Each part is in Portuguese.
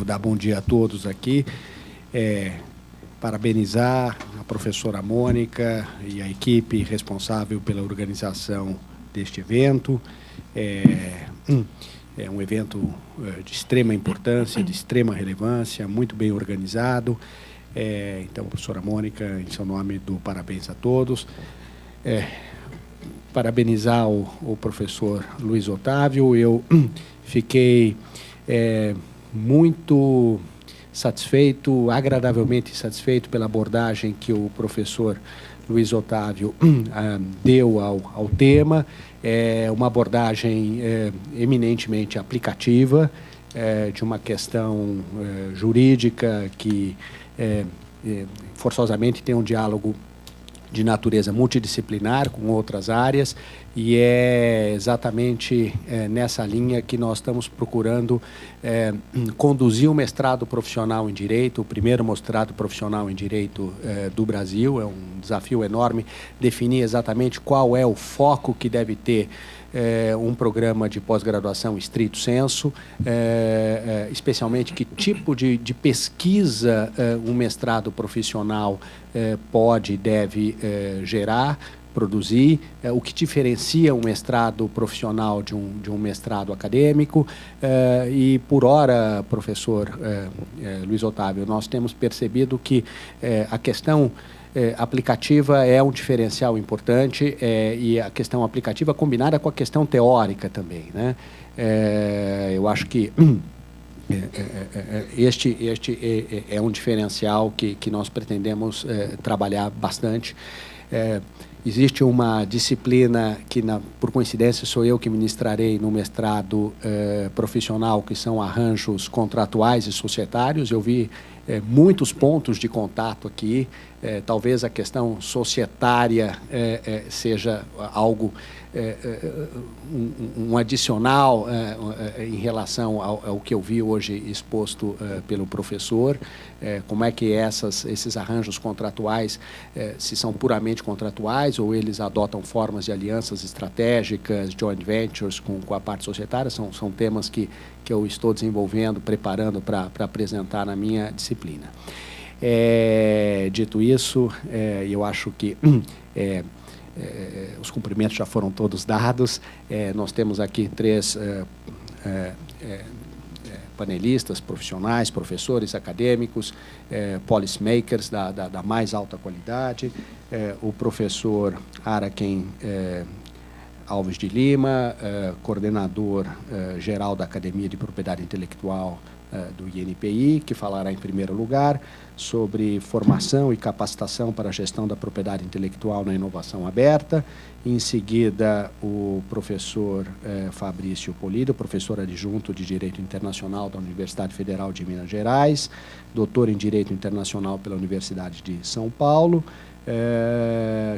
novo dar bom dia a todos aqui. Parabenizar a professora Mônica e a equipe responsável pela organização deste evento. É um evento de extrema importância, de extrema relevância, muito bem organizado. Então, professora Mônica, em seu nome, dou parabéns a todos. Parabenizar o professor Luiz Otávio. Eu fiquei muito satisfeito, agradavelmente satisfeito pela abordagem que o professor Luiz Otávio deu ao tema. É uma abordagem eminentemente aplicativa de uma questão jurídica que forçosamente tem um diálogo de natureza multidisciplinar com outras áreas, e é exatamente nessa linha que nós estamos procurando conduzir o mestrado profissional em Direito, o primeiro mestrado profissional em Direito do Brasil. É um desafio enorme definir exatamente qual é o foco que deve ter um programa de pós-graduação estrito sensu, especialmente que tipo de pesquisa um mestrado profissional pode e deve gerar, produzir, o que diferencia um mestrado profissional de um mestrado acadêmico. E, por ora, professor Luiz Otávio, nós temos percebido que a questão aplicativa é um diferencial importante, e a questão aplicativa combinada com a questão teórica também, né? Eu acho que este é um diferencial que nós pretendemos trabalhar bastante. Existe uma disciplina que, por coincidência, sou eu que ministrarei no mestrado profissional, que são arranjos contratuais e societários. Eu vi muitos pontos de contato aqui. Talvez a questão societária seja algo, um adicional em relação ao que eu vi hoje exposto pelo professor. Como é que esses arranjos contratuais, se são puramente contratuais ou eles adotam formas de alianças estratégicas, joint ventures com a parte societária, são temas que eu estou desenvolvendo, preparando para apresentar na minha disciplina. Dito isso, eu acho que os cumprimentos já foram todos dados. Nós temos aqui três panelistas profissionais, professores acadêmicos, policymakers da mais alta qualidade. O professor Araquém Alves de Lima, coordenador geral da Academia de Propriedade Intelectual do INPI, que falará em primeiro lugar sobre formação e capacitação para a gestão da propriedade intelectual na inovação aberta. Em seguida, o professor Fabrício Polido, professor adjunto de Direito Internacional da Universidade Federal de Minas Gerais, doutor em Direito Internacional pela Universidade de São Paulo,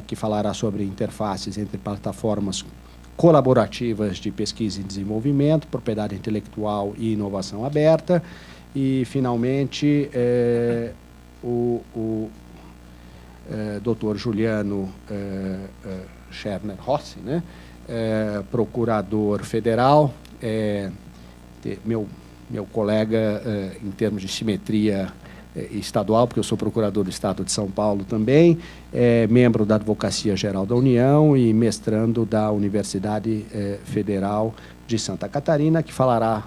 que falará sobre interfaces entre plataformas colaborativas de pesquisa e desenvolvimento, propriedade intelectual e inovação aberta. E, finalmente, o doutor Juliano Scherner Rossi, né? Procurador federal, meu colega em termos de simetria estadual, porque eu sou procurador do Estado de São Paulo também, membro da Advocacia Geral da União e mestrando da Universidade Federal de Santa Catarina, que falará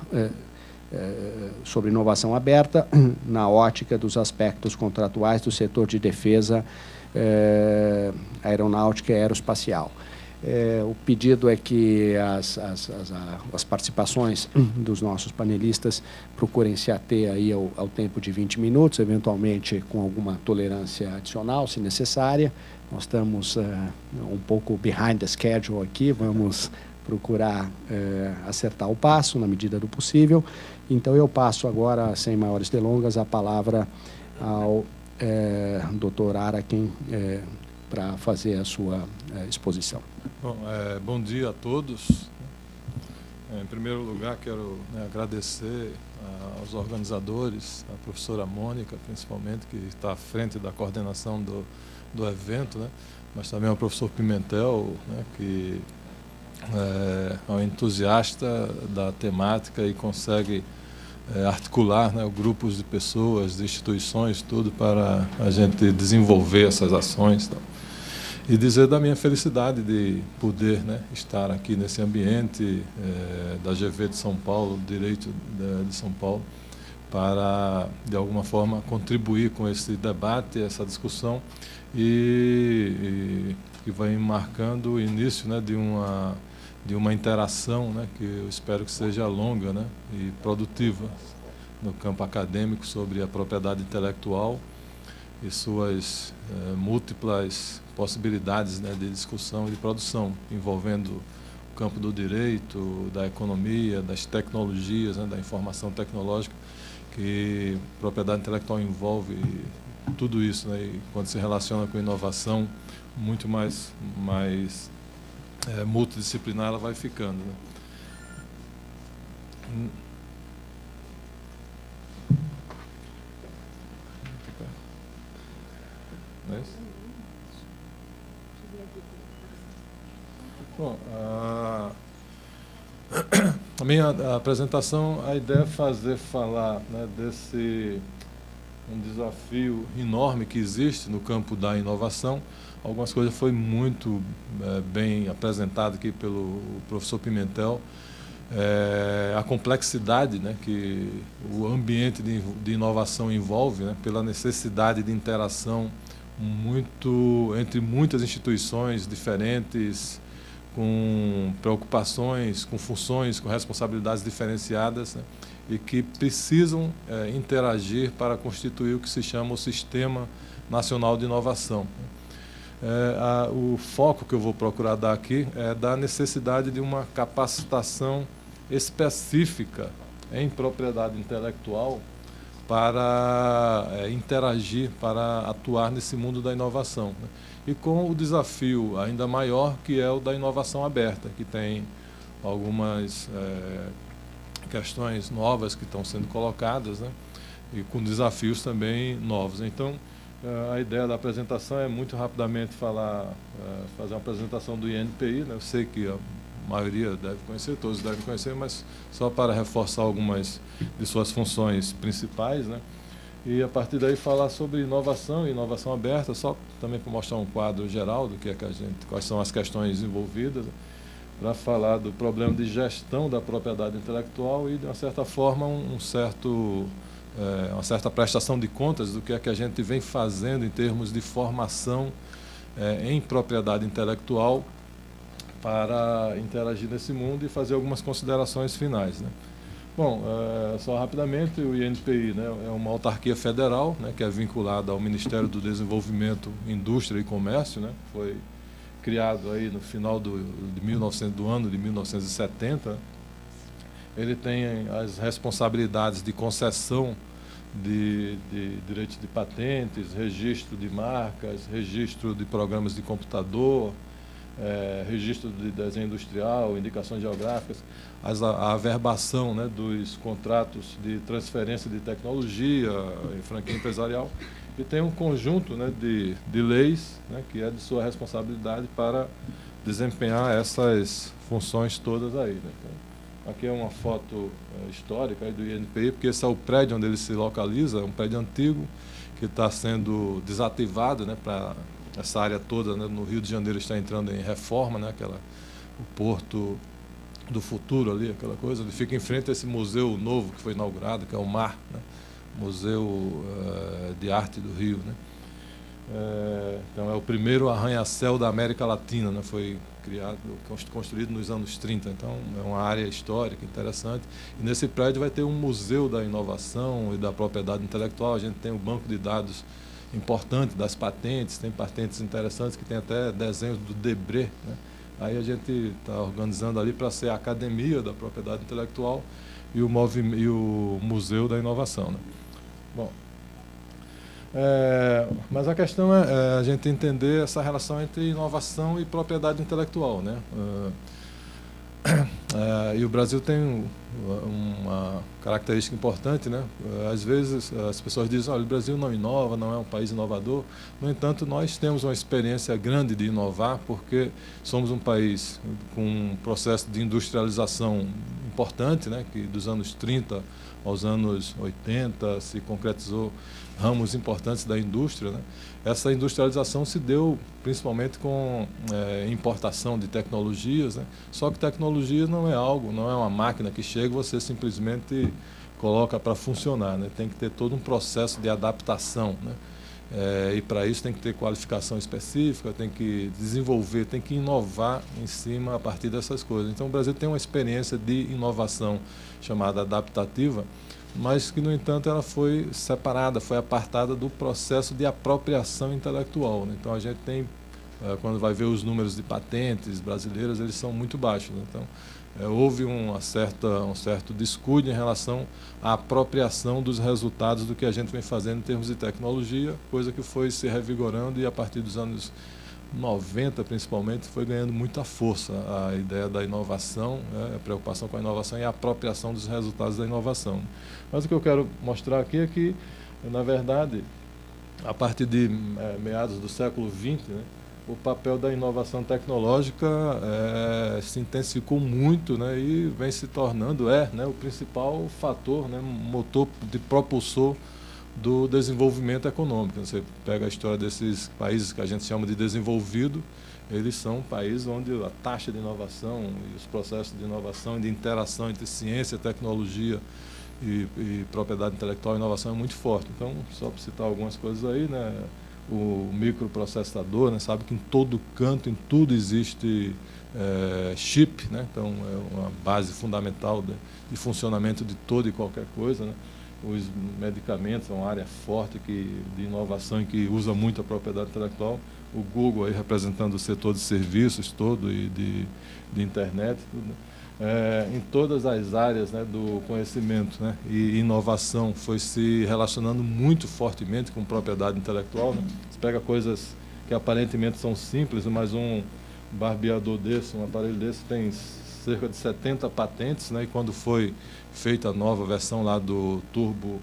sobre inovação aberta na ótica dos aspectos contratuais do setor de defesa aeronáutica e aeroespacial. O pedido é que as participações dos nossos panelistas procurem se ater aí ao tempo de 20 minutos, eventualmente com alguma tolerância adicional, se necessária. Nós estamos um pouco behind the schedule aqui, vamos procurar acertar o passo na medida do possível. Então, eu passo agora, sem maiores delongas, a palavra ao Dr. Araquém, para fazer a sua exposição. Bom, bom dia a todos. Em primeiro lugar, quero agradecer aos organizadores, a professora Mônica, principalmente, que está à frente da coordenação do evento, né? Mas também ao professor Pimentel, né, que é um entusiasta da temática e consegue articular, né, grupos de pessoas, de instituições, tudo para a gente desenvolver essas ações. Então. E dizer da minha felicidade de poder, né, estar aqui nesse ambiente da GV de São Paulo, Direito de São Paulo, para, de alguma forma, contribuir com esse debate, essa discussão, e que vai marcando o início, né, de uma interação, né, que eu espero que seja longa, né, e produtiva no campo acadêmico sobre a propriedade intelectual e suas múltiplas possibilidades, né, de discussão e de produção, envolvendo o campo do direito, da economia, das tecnologias, né, da informação tecnológica, que propriedade intelectual envolve tudo isso, né, e quando se relaciona com inovação, muito mais multidisciplinar ela vai ficando. Né? Não é isso? Bom, a minha apresentação, a ideia é falar, né, desse um desafio enorme que existe no campo da inovação. Algumas coisas foi muito bem apresentado aqui pelo professor Pimentel. A complexidade, né, que o ambiente de inovação envolve, né, pela necessidade de interação entre muitas instituições diferentes, com preocupações, com funções, com responsabilidades diferenciadas, né, e que precisam interagir para constituir o que se chama o Sistema Nacional de Inovação. O foco que eu vou procurar dar aqui é da necessidade de uma capacitação específica em propriedade intelectual para interagir, para atuar nesse mundo da inovação, né? E com o desafio ainda maior, que é o da inovação aberta, que tem algumas questões novas que estão sendo colocadas, né? E com desafios também novos. Então, a ideia da apresentação é muito rapidamente fazer uma apresentação do INPI, né? Eu sei que a maioria deve conhecer, todos devem conhecer, mas só para reforçar algumas de suas funções principais, né? E a partir daí falar sobre inovação e inovação aberta, só também para mostrar um quadro geral do que é que quais são as questões envolvidas, para falar do problema de gestão da propriedade intelectual e, de uma certa forma, uma certa prestação de contas do que é que a gente vem fazendo em termos de formação em propriedade intelectual para interagir nesse mundo e fazer algumas considerações finais, né? Bom, só rapidamente, o INPI, né, é uma autarquia federal, né, que é vinculada ao Ministério do Desenvolvimento, Indústria e Comércio, né, foi criado aí no final do ano de 1970. Ele tem as responsabilidades de concessão de direitos de patentes, registro de marcas, registro de programas de computador, registro de desenho industrial, indicações geográficas, a averbação, né, dos contratos de transferência de tecnologia e franquia empresarial, e tem um conjunto, né, de leis, né, que é de sua responsabilidade para desempenhar essas funções todas aí, né? Então, aqui é uma foto histórica aí do INPI, porque esse é o prédio onde ele se localiza, é um prédio antigo que está sendo desativado, né, para essa área toda, né, no Rio de Janeiro está entrando em reforma, né, o Porto do Futuro ali, aquela coisa. Ele fica em frente a esse museu novo que foi inaugurado, que é o MAR, né, Museu de Arte do Rio, né. Então é o primeiro arranha-céu da América Latina, né, foi construído nos anos 30, então é uma área histórica interessante. E nesse prédio vai ter um museu da inovação e da propriedade intelectual. A gente tem um banco de dados importante das patentes, tem patentes interessantes que tem até desenhos do Debré, né? Aí a gente está organizando ali para ser a Academia da Propriedade Intelectual e o Museu da Inovação, né? Bom, mas a questão é a gente entender essa relação entre inovação e propriedade intelectual, né? E o Brasil tem uma característica importante, né? Às vezes as pessoas dizem: olha, o Brasil não inova, não é um país inovador. No entanto, nós temos uma experiência grande de inovar, porque somos um país com um processo de industrialização importante, né, que dos anos 30 aos anos 80 se concretizou ramos importantes da indústria, né? Essa industrialização se deu principalmente com importação de tecnologias, né? Só que tecnologia não é algo, não é uma máquina que chega e você simplesmente coloca para funcionar, né? Tem que ter todo um processo de adaptação, né? E para isso tem que ter qualificação específica, tem que desenvolver, tem que inovar em cima a partir dessas coisas. Então o Brasil tem uma experiência de inovação chamada adaptativa, mas que, no entanto, ela foi separada, foi apartada do processo de apropriação intelectual, né? Então a gente tem, quando vai ver os números de patentes brasileiras, eles são muito baixos, né? Então houve um certo descuido em relação à apropriação dos resultados do que a gente vem fazendo em termos de tecnologia, coisa que foi se revigorando e a partir dos anos 90, principalmente, foi ganhando muita força a ideia da inovação, né, a preocupação com a inovação e a apropriação dos resultados da inovação. Mas o que eu quero mostrar aqui é que, na verdade, a partir de meados do século XX, né, o papel da inovação tecnológica se intensificou muito, né, e vem se tornando né, o principal fator, né, motor de propulsor do desenvolvimento econômico. Você pega a história desses países que a gente chama de desenvolvido, eles são países onde a taxa de inovação e os processos de inovação e de interação entre ciência, tecnologia e propriedade intelectual e inovação é muito forte. Então, só para citar algumas coisas aí, né, o microprocessador, né, sabe que em todo canto, em tudo existe chip, né, então é uma base fundamental de funcionamento de toda e qualquer coisa, né. Os medicamentos são uma área forte de inovação e que usa muito a propriedade intelectual. O Google aí representando o setor de serviços todo e de internet, tudo, né? Em todas as áreas, né, do conhecimento, né, e inovação foi se relacionando muito fortemente com propriedade intelectual, né? Você pega coisas que aparentemente são simples, mas um barbeador desse, um aparelho desse tem cerca de 70 patentes, né? E quando foi feita a nova versão lá do Turbo,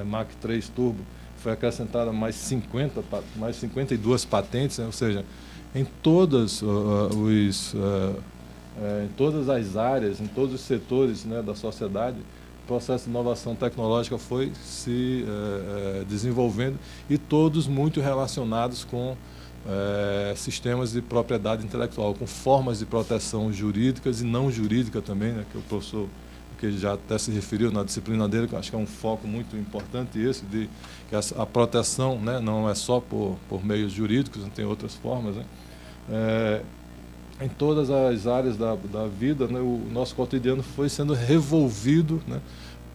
Mach 3 Turbo, foi acrescentada mais 52 patentes, né? Ou seja, em todas as áreas, em todos os setores, né, da sociedade, o processo de inovação tecnológica foi se desenvolvendo e todos muito relacionados com sistemas de propriedade intelectual, com formas de proteção jurídicas e não jurídica também, né, que o professor que já até se referiu na disciplina dele, que eu acho que é um foco muito importante esse, de que a proteção, né, não é só por meios jurídicos, não tem outras formas, né. Em todas as áreas da vida, né, o nosso cotidiano foi sendo revolvido, né,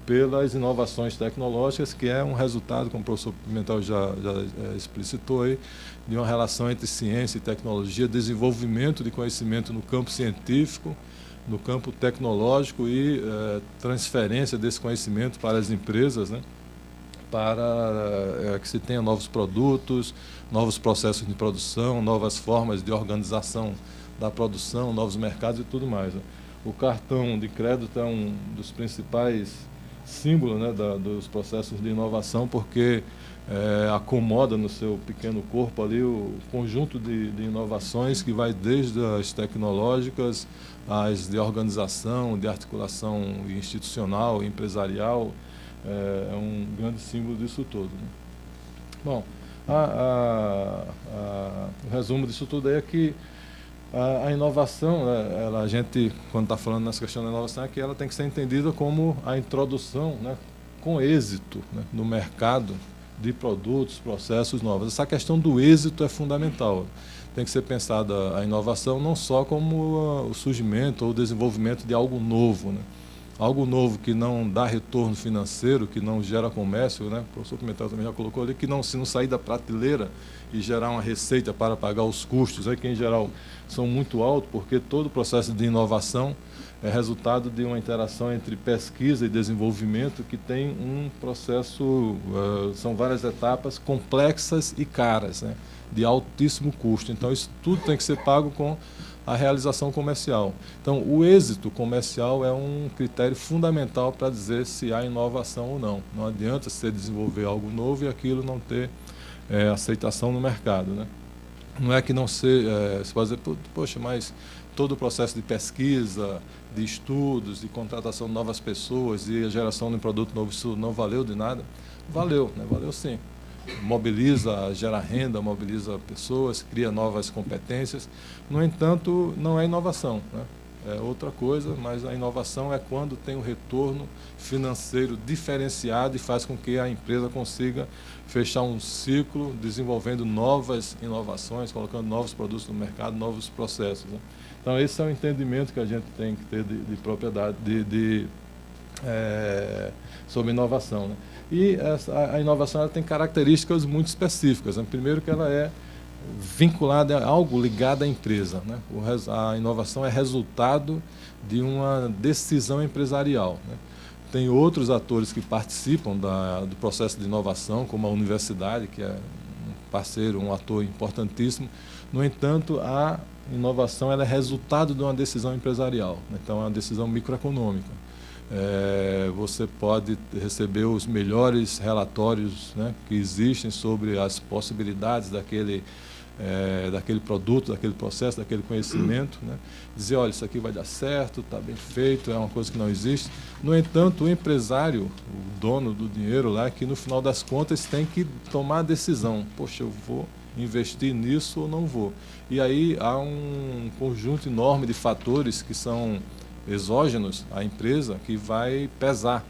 pelas inovações tecnológicas, que é um resultado, como o professor Pimentel já explicitou aí, de uma relação entre ciência e tecnologia, desenvolvimento de conhecimento no campo científico, no campo tecnológico e transferência desse conhecimento para as empresas, né, para que se tenha novos produtos, novos processos de produção, novas formas de organização da produção, novos mercados e tudo mais, né. O cartão de crédito é um dos principais símbolos, né, dos processos de inovação, porque acomoda no seu pequeno corpo ali o conjunto de inovações que vai desde as tecnológicas, as de organização, de articulação institucional, empresarial, é um grande símbolo disso tudo, né. Bom, o resumo disso tudo aí é que a inovação, né, a gente, quando está falando nessa questão da inovação, é que ela tem que ser entendida como a introdução, né, com êxito, né, no mercado de produtos, processos novos. Essa questão do êxito é fundamental. Tem que ser pensada a inovação não só como o surgimento ou o desenvolvimento de algo novo, né. Algo novo que não dá retorno financeiro, que não gera comércio, né? O professor Pimentel também já colocou ali, que se não sair da prateleira e gerar uma receita para pagar os custos, que em geral são muito altos, porque todo o processo de inovação é resultado de uma interação entre pesquisa e desenvolvimento que tem um processo, são várias etapas complexas e caras, né, de altíssimo custo. Então isso tudo tem que ser pago com a realização comercial. Então, o êxito comercial é um critério fundamental para dizer se há inovação ou não. Não adianta você desenvolver algo novo e aquilo não ter aceitação no mercado, né? Não é que não você pode dizer, poxa, mas todo o processo de pesquisa, de estudos, de contratação de novas pessoas e a geração de um produto novo, isso não valeu de nada? Valeu, né? Valeu sim. Mobiliza, gera renda, mobiliza pessoas, cria novas competências. No entanto, não é inovação, né? É outra coisa, mas a inovação é quando tem um retorno financeiro diferenciado e faz com que a empresa consiga fechar um ciclo desenvolvendo novas inovações, colocando novos produtos no mercado, novos processos, né? Então, esse é o entendimento que a gente tem que ter de propriedade, sobre inovação, né? E a inovação ela tem características muito específicas, né? Primeiro que ela é vinculada a algo ligado à empresa, né? A inovação é resultado de uma decisão empresarial, né? Tem outros atores que participam do processo de inovação, como a universidade, que é um parceiro, um ator importantíssimo. No entanto, a inovação ela é resultado de uma decisão empresarial, né? Então, é uma decisão microeconômica. Você pode receber os melhores relatórios, né, que existem sobre as possibilidades daquele produto, daquele processo, daquele conhecimento, né? Dizer, olha, isso aqui vai dar certo, está bem feito, é uma coisa que não existe. No entanto, o empresário, o dono do dinheiro lá, que no final das contas tem que tomar a decisão, poxa, eu vou investir nisso ou não vou. E aí há um conjunto enorme de fatores que são exógenos à empresa que vai pesar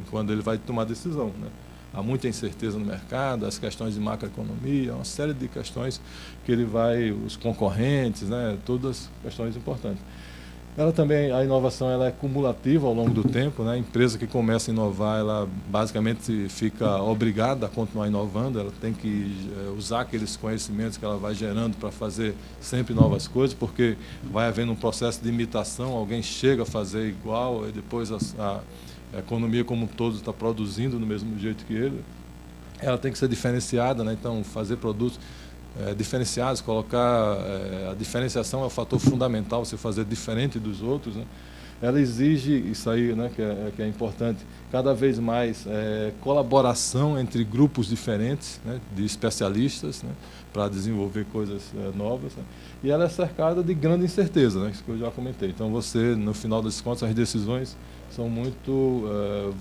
quando ele vai tomar decisão, né? Há muita incerteza no mercado, as questões de macroeconomia, uma série de questões que ele vai, os concorrentes, né? Todas questões importantes. Ela também, a inovação ela é cumulativa ao longo do tempo, né? A empresa que começa a inovar, ela basicamente fica obrigada a continuar inovando, ela tem que usar aqueles conhecimentos que ela vai gerando para fazer sempre novas coisas, porque vai havendo um processo de imitação, alguém chega a fazer igual, e depois a economia como um todo está produzindo do mesmo jeito que ele. Ela tem que ser diferenciada, né? Então, fazer produtos diferenciados, colocar a diferenciação é o fator fundamental, você fazer diferente dos outros, né? Ela exige isso aí, né, que é importante, cada vez mais colaboração entre grupos diferentes, né, de especialistas, né, para desenvolver coisas novas, né? E ela é cercada de grande incerteza, né, isso que eu já comentei. Então, você, no final das contas, as decisões são muito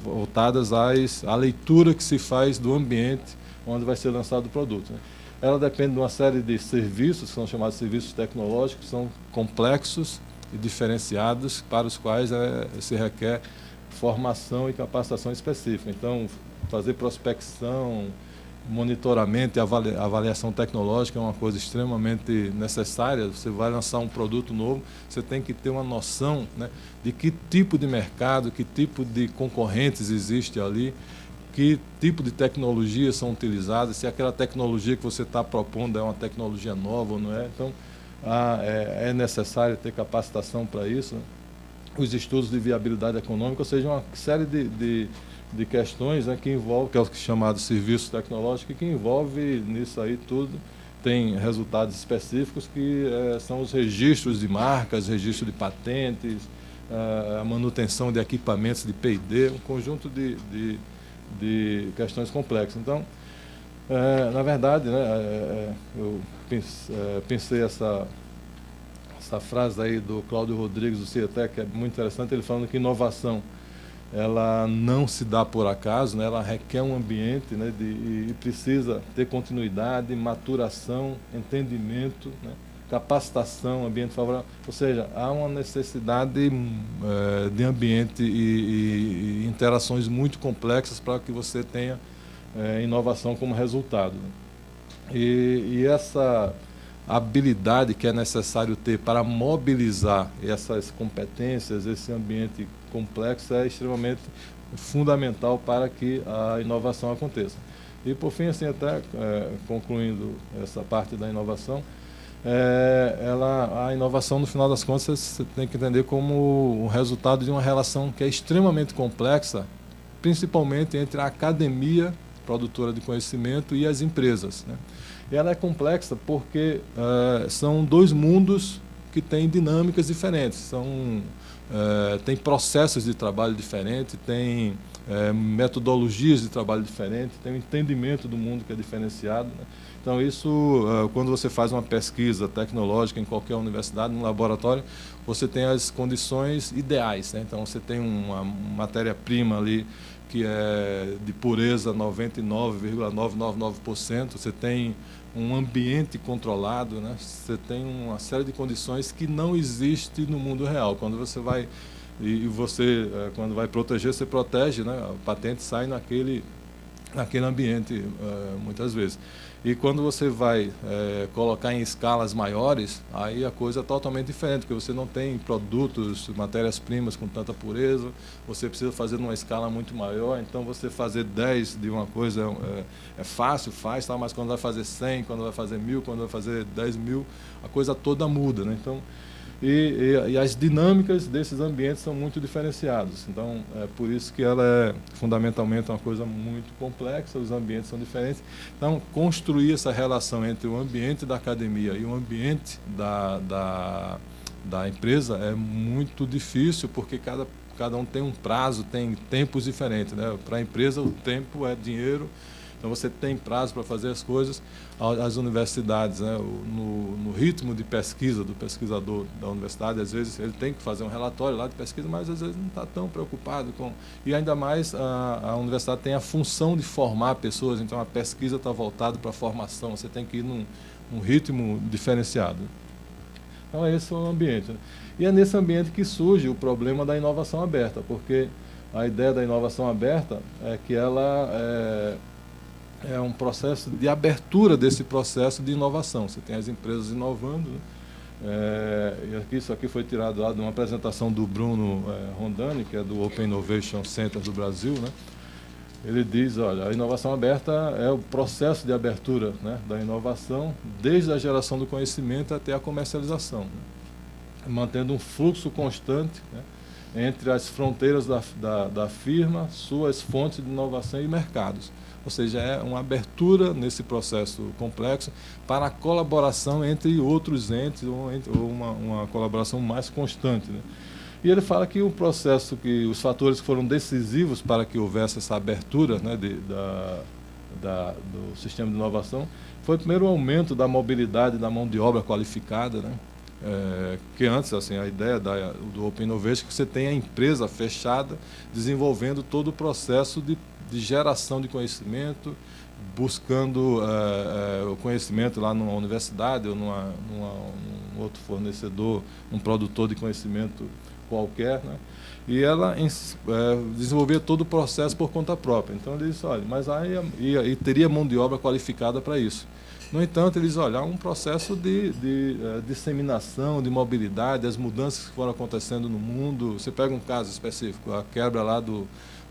voltadas à leitura que se faz do ambiente onde vai ser lançado o produto, né? Ela depende de uma série de serviços, que são chamados serviços tecnológicos, que são complexos e diferenciados, para os quais se requer formação e capacitação específica. Então, fazer prospecção, monitoramento e avaliação tecnológica é uma coisa extremamente necessária. Você vai lançar um produto novo, você tem que ter uma noção, né, de que tipo de mercado, que tipo de concorrentes existe ali, que tipo de tecnologias são utilizadas, se aquela tecnologia que você está propondo é uma tecnologia nova ou não é. Então, é necessário ter capacitação para isso, né? Os estudos de viabilidade econômica, ou seja, uma série de questões, né, que envolve, que é o chamado serviço tecnológico, que envolve nisso aí tudo, tem resultados específicos que são os registros de marcas, registro de patentes, a manutenção de equipamentos de P&D, um conjunto de questões complexas. Então, na verdade, né, eu pensei essa frase aí do Cláudio Rodrigues, do CIETEC, que é muito interessante, ele falando que inovação ela não se dá por acaso, né, ela requer um ambiente, né, e precisa ter continuidade, maturação, entendimento, né, capacitação, ambiente favorável, ou seja, há uma necessidade de ambiente e interações muito complexas para que você tenha inovação como resultado, né? E essa habilidade que é necessário ter para mobilizar essas competências, esse ambiente complexo é extremamente fundamental para que a inovação aconteça. E por fim, assim, até concluindo essa parte da inovação, a inovação, no final das contas, você tem que entender como o resultado de uma relação que é extremamente complexa, principalmente entre a academia, produtora de conhecimento, e as empresas, né? E ela é complexa porque são dois mundos que tem dinâmicas diferentes, tem processos de trabalho diferentes, tem metodologias de trabalho diferentes, tem um entendimento do mundo que é diferenciado, né? Então, isso, quando você faz uma pesquisa tecnológica em qualquer universidade, num laboratório, você tem as condições ideais, né? Então, você tem uma matéria-prima ali que é de pureza 99,999%, você tem um ambiente controlado, né? Você tem uma série de condições que não existe no mundo real. Quando você vai, quando vai proteger, você protege, né? A patente sai naquele ambiente, muitas vezes. E quando você vai colocar em escalas maiores, aí a coisa é totalmente diferente, porque você não tem produtos, matérias-primas com tanta pureza, você precisa fazer numa escala muito maior, então você fazer 10 de uma coisa é fácil, faz, tá? Mas quando vai fazer 100, quando vai fazer 1000, quando vai fazer 10.000, a coisa toda muda, né? Então, e as dinâmicas desses ambientes são muito diferenciadas. Então, é por isso que ela é fundamentalmente uma coisa muito complexa, os ambientes são diferentes. Então, construir essa relação entre o ambiente da academia e o ambiente da empresa é muito difícil, porque cada um tem um prazo, tem tempos diferentes, né? Para a empresa, o tempo é dinheiro. Então, você tem prazo para fazer as coisas. As universidades, né, no ritmo de pesquisa do pesquisador da universidade, às vezes ele tem que fazer um relatório lá de pesquisa, mas às vezes não está tão preocupado com... E ainda mais a universidade tem a função de formar pessoas, então a pesquisa está voltada para a formação, você tem que ir num ritmo diferenciado. Então, esse é o ambiente, né? E é nesse ambiente que surge o problema da inovação aberta, porque a ideia da inovação aberta é que ela é um processo de abertura desse processo de inovação. Você tem as empresas inovando, né? E isso aqui foi tirado lá de uma apresentação do Bruno Rondani, que é do Open Innovation Center do Brasil, né? Ele diz, olha, a inovação aberta é o processo de abertura, né, da inovação, desde a geração do conhecimento até a comercialização, né? Mantendo um fluxo constante, né, entre as fronteiras da firma, suas fontes de inovação e mercados. Ou seja, é uma abertura nesse processo complexo para a colaboração entre outros entes, ou uma colaboração mais constante, né? E ele fala que o processo, que os fatores que foram decisivos para que houvesse essa abertura, né, do sistema de inovação, foi primeiro o aumento da mobilidade da mão de obra qualificada, né? Que antes, assim, a ideia do Open Innovation é que você tem a empresa fechada desenvolvendo todo o processo de geração de conhecimento, buscando o conhecimento lá numa universidade ou num outro fornecedor, um produtor de conhecimento qualquer, né? E ela desenvolvia todo o processo por conta própria. Então ele disse, olha, mas aí teria mão de obra qualificada para isso. No entanto, eles olharam um processo de disseminação, de mobilidade, as mudanças que foram acontecendo no mundo. Você pega um caso específico, a quebra lá do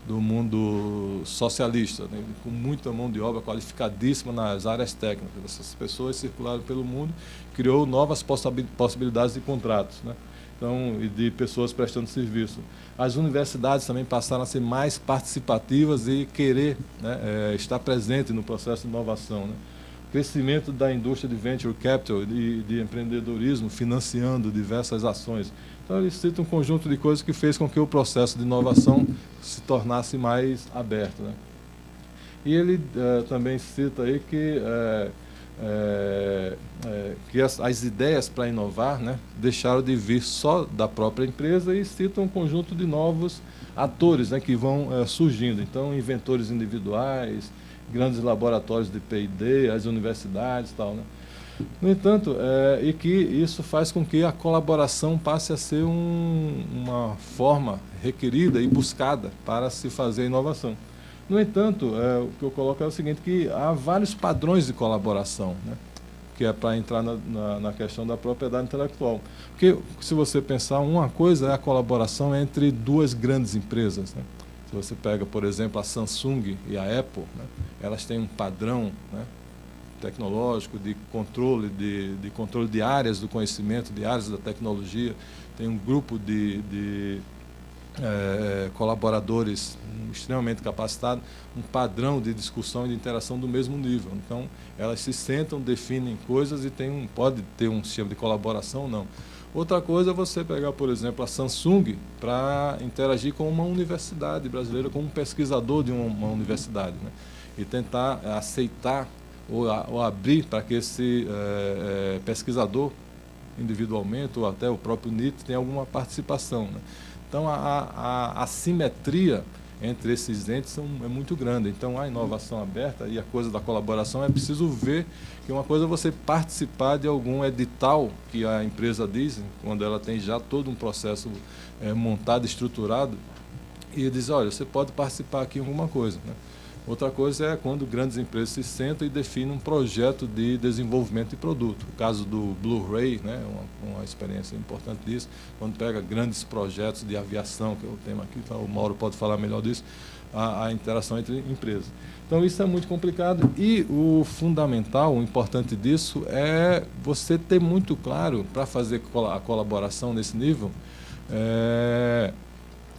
mundo socialista, né, com muita mão de obra qualificadíssima nas áreas técnicas. Essas pessoas circularam pelo mundo, criou novas possibilidades de contratos, né? Então, e de pessoas prestando serviço. As universidades também passaram a ser mais participativas e querer, né, estar presente no processo de inovação, né? Crescimento da indústria de venture capital e de empreendedorismo, financiando diversas ações. Então, ele cita um conjunto de coisas que fez com que o processo de inovação se tornasse mais aberto, né? E ele também cita aí que as ideias para inovar, né, deixaram de vir só da própria empresa e cita um conjunto de novos atores, né, que vão surgindo. Então, inventores individuais, grandes laboratórios de P&D, as universidades e tal, né? No entanto, e que isso faz com que a colaboração passe a ser uma forma requerida e buscada para se fazer inovação. No entanto, o que eu coloco é o seguinte, que há vários padrões de colaboração, né, que é para entrar na questão da propriedade intelectual. Porque, se você pensar, uma coisa é a colaboração entre duas grandes empresas, né? Se você pega, por exemplo, a Samsung e a Apple, né, elas têm um padrão, né, tecnológico de controle de áreas do conhecimento, de áreas da tecnologia, tem um grupo de colaboradores extremamente capacitados, um padrão de discussão e de interação do mesmo nível. Então, elas se sentam, definem coisas e pode ter um sistema de colaboração ou não. Outra coisa é você pegar, por exemplo, a Samsung para interagir com uma universidade brasileira, com um pesquisador de uma universidade, né? E tentar aceitar ou abrir para que esse pesquisador, individualmente, ou até o próprio NIT, tenha alguma participação, né? Então, a simetria entre esses entes é muito grande. Então, a inovação aberta e a coisa da colaboração é preciso ver que uma coisa é você participar de algum edital que a empresa diz, quando ela tem já todo um processo montado, estruturado, e diz, olha, você pode participar aqui em alguma coisa, né? Outra coisa é quando grandes empresas se sentam e definem um projeto de desenvolvimento de produto. O caso do Blu-ray, né, uma experiência importante disso, quando pega grandes projetos de aviação, que é o tema aqui, então o Mauro pode falar melhor disso, a interação entre empresas. Então isso é muito complicado e o fundamental, o importante disso é você ter muito claro, para fazer a colaboração nesse nível,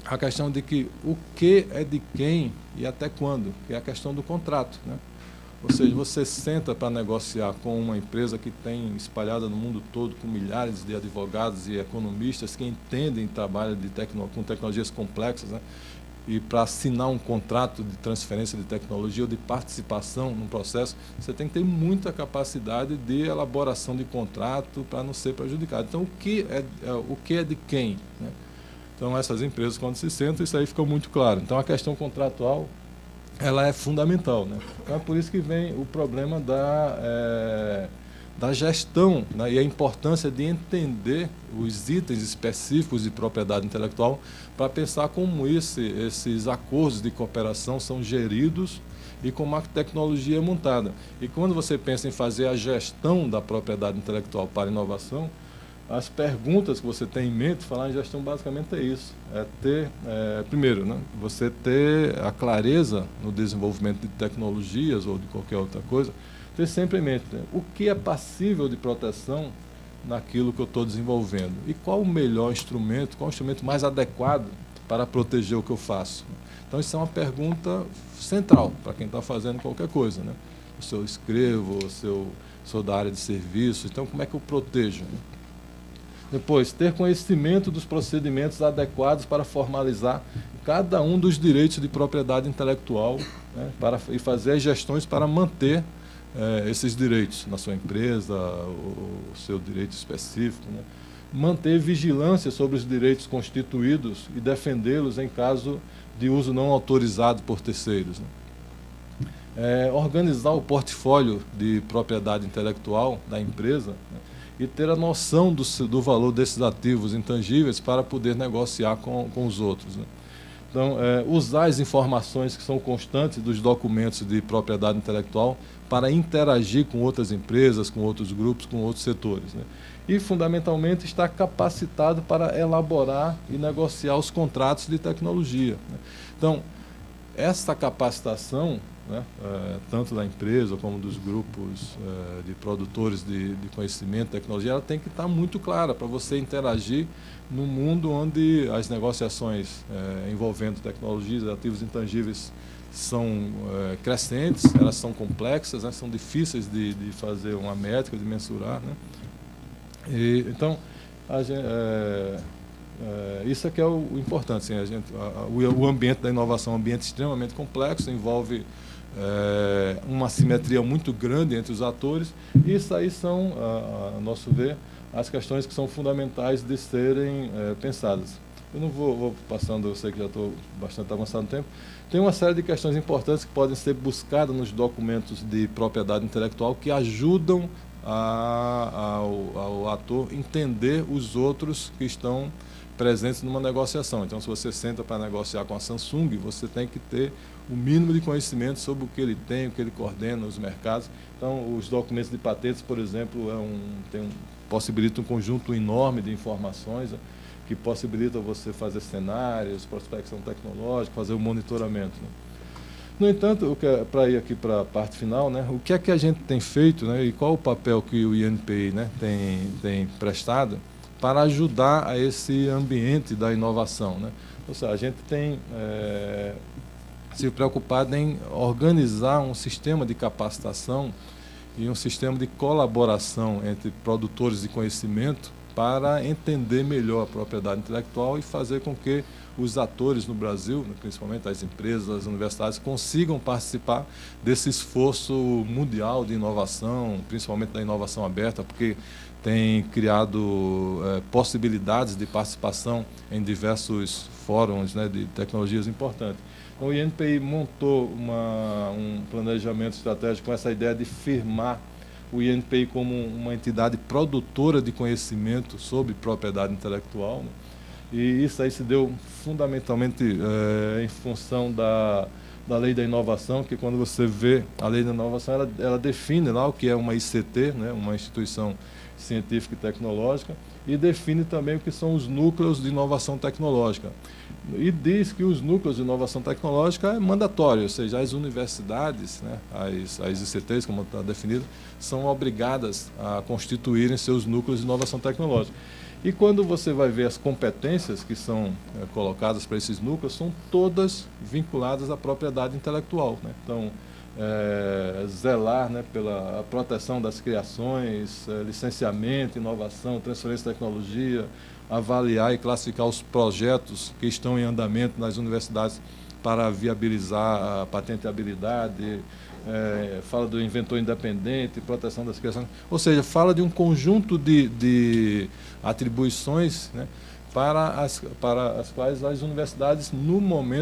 a questão de que o que é de quem e até quando, que é a questão do contrato, né? Ou seja, você senta para negociar com uma empresa que tem espalhada no mundo todo, com milhares de advogados e economistas que entendem e trabalham com tecnologias complexas, né? E para assinar um contrato de transferência de tecnologia ou de participação no processo, você tem que ter muita capacidade de elaboração de contrato para não ser prejudicado. Então, o que é de quem, né? Então, essas empresas, quando se sentam, isso aí fica muito claro. Então, a questão contratual, ela é fundamental, né? Então, é por isso que vem o problema da gestão, né? E a importância de entender os itens específicos de propriedade intelectual para pensar como esses acordos de cooperação são geridos e como a tecnologia é montada. E quando você pensa em fazer a gestão da propriedade intelectual para inovação, as perguntas que você tem em mente, falar em gestão basicamente é isso. É ter, primeiro, né, você ter a clareza no desenvolvimento de tecnologias ou de qualquer outra coisa, ter sempre em mente, né, o que é passível de proteção naquilo que eu estou desenvolvendo e qual o melhor instrumento, qual o instrumento mais adequado para proteger o que eu faço. Então, isso é uma pergunta central para quem está fazendo qualquer coisa, né? Se eu escrevo, se eu sou da área de serviço, então como é que eu protejo, né? Depois, ter conhecimento dos procedimentos adequados para formalizar cada um dos direitos de propriedade intelectual, né, e fazer as gestões para manter esses direitos na sua empresa, o seu direito específico, né. Manter vigilância sobre os direitos constituídos e defendê-los em caso de uso não autorizado por terceiros, né. Organizar o portfólio de propriedade intelectual da empresa, né, e ter a noção do valor desses ativos intangíveis para poder negociar com os outros, né. Então, usar as informações que são constantes dos documentos de propriedade intelectual para interagir com outras empresas, com outros grupos, com outros setores, né. E, fundamentalmente, estar capacitado para elaborar e negociar os contratos de tecnologia, né. Então, essa capacitação, né, tanto da empresa como dos grupos de produtores de conhecimento, tecnologia, ela tem que estar muito clara para você interagir no mundo onde as negociações envolvendo tecnologias e ativos intangíveis são crescentes, elas são complexas, né, são difíceis de fazer uma métrica, de mensurar, né. Então, isso é que é o importante. Assim, o ambiente da inovação é um ambiente extremamente complexo, envolve uma simetria muito grande entre os atores, e isso aí são, a nosso ver, as questões que são fundamentais de serem pensadas. Eu não vou passando, eu sei que já estou bastante avançado no tempo. Tem uma série de questões importantes que podem ser buscadas nos documentos de propriedade intelectual que ajudam ao ator entender os outros que estão presentes numa negociação. Então, se você senta para negociar com a Samsung, você tem que ter o mínimo de conhecimento sobre o que ele tem, o que ele coordena, os mercados. Então, os documentos de patentes, por exemplo, possibilita um conjunto enorme de informações, né, que possibilita você fazer cenários, prospecção tecnológica, fazer o monitoramento, né. No entanto, para ir aqui para a parte final, né, o que é que a gente tem feito, né, e qual o papel que o INPI, né, tem prestado para ajudar a esse ambiente da inovação, né? Ou seja, a gente tem se preocupado em organizar um sistema de capacitação e um sistema de colaboração entre produtores de conhecimento para entender melhor a propriedade intelectual e fazer com que os atores no Brasil, principalmente as empresas, as universidades, consigam participar desse esforço mundial de inovação, principalmente da inovação aberta, porque tem criado possibilidades de participação em diversos fóruns, né, de tecnologias importantes. Então, o INPI montou um planejamento estratégico com essa ideia de firmar o INPI como uma entidade produtora de conhecimento sobre propriedade intelectual, né? E isso aí se deu fundamentalmente em função da Lei da Inovação, que quando você vê a Lei da Inovação, ela define lá o que é uma ICT, né, uma instituição científica e tecnológica, e define também o que são os núcleos de inovação tecnológica. E diz que os núcleos de inovação tecnológica é mandatório, ou seja, as universidades, né, as ICTs, como está definido, são obrigadas a constituírem seus núcleos de inovação tecnológica. E quando você vai ver as competências que são colocadas para esses núcleos, são todas vinculadas à propriedade intelectual, né? Então, zelar, né, pela proteção das criações, licenciamento, inovação, transferência de tecnologia, avaliar e classificar os projetos que estão em andamento nas universidades para viabilizar a patenteabilidade, fala do inventor independente, proteção das criações, ou seja, fala de um conjunto de atribuições, né, para as quais as universidades,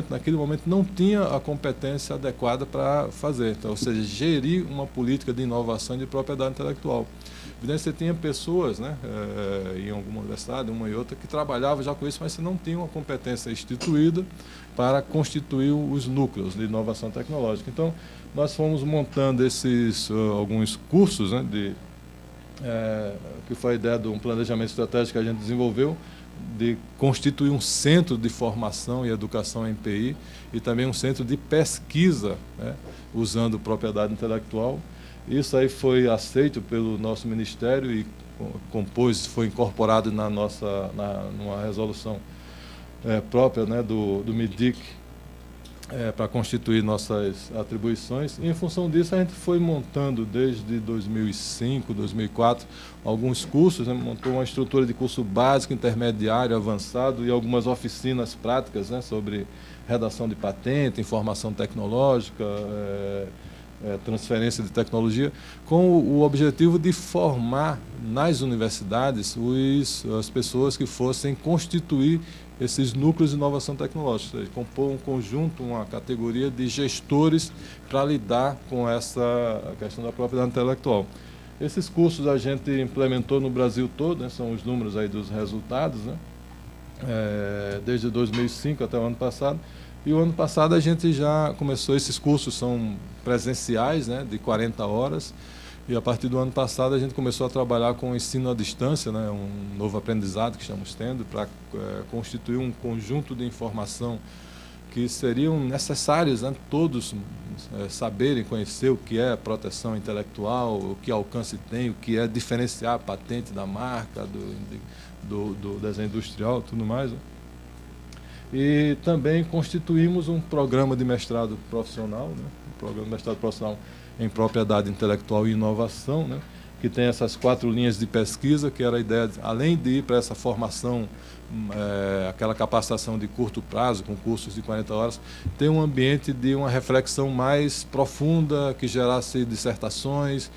naquele momento, não tinham a competência adequada para fazer. Então, ou seja, gerir uma política de inovação e de propriedade intelectual. Evidente, você tinha pessoas, né, em alguma universidade, uma e outra, que trabalhavam já com isso, mas você não tinha uma competência instituída para constituir os núcleos de inovação tecnológica. Então, nós fomos montando alguns cursos, né, que foi a ideia de um planejamento estratégico que a gente desenvolveu, de constituir um centro de formação e educação em PI e também um centro de pesquisa, né, usando propriedade intelectual. Isso aí foi aceito pelo nosso ministério e foi incorporado numa resolução própria, né, do MIDIC, para constituir nossas atribuições. E, em função disso, a gente foi montando desde 2005, 2004, alguns cursos, né? Montou uma estrutura de curso básico, intermediário, avançado e algumas oficinas práticas, né, sobre redação de patente, informação tecnológica, transferência de tecnologia, com o objetivo de formar nas universidades as pessoas que fossem constituir esses núcleos de inovação tecnológica, ou seja, compor um conjunto, uma categoria de gestores para lidar com essa questão da propriedade intelectual. Esses cursos a gente implementou no Brasil todo, né, são os números aí dos resultados, né, desde 2005 até o ano passado. E o ano passado a gente já começou, esses cursos são presenciais, né, de 40 horas, e a partir do ano passado a gente começou a trabalhar com o ensino à distância, né, um novo aprendizado que estamos tendo, para constituir um conjunto de informação que seriam necessárias, né, todos saberem, conhecer o que é proteção intelectual, o que alcance tem, o que é diferenciar a patente da marca, do desenho industrial e tudo mais, né? E também constituímos um programa de mestrado profissional, né, um programa de mestrado profissional em propriedade intelectual e inovação, né, que tem essas 4 linhas de pesquisa, que era a ideia, além de ir para essa formação, aquela capacitação de curto prazo, com cursos de 40 horas, ter um ambiente de uma reflexão mais profunda, que gerasse dissertações,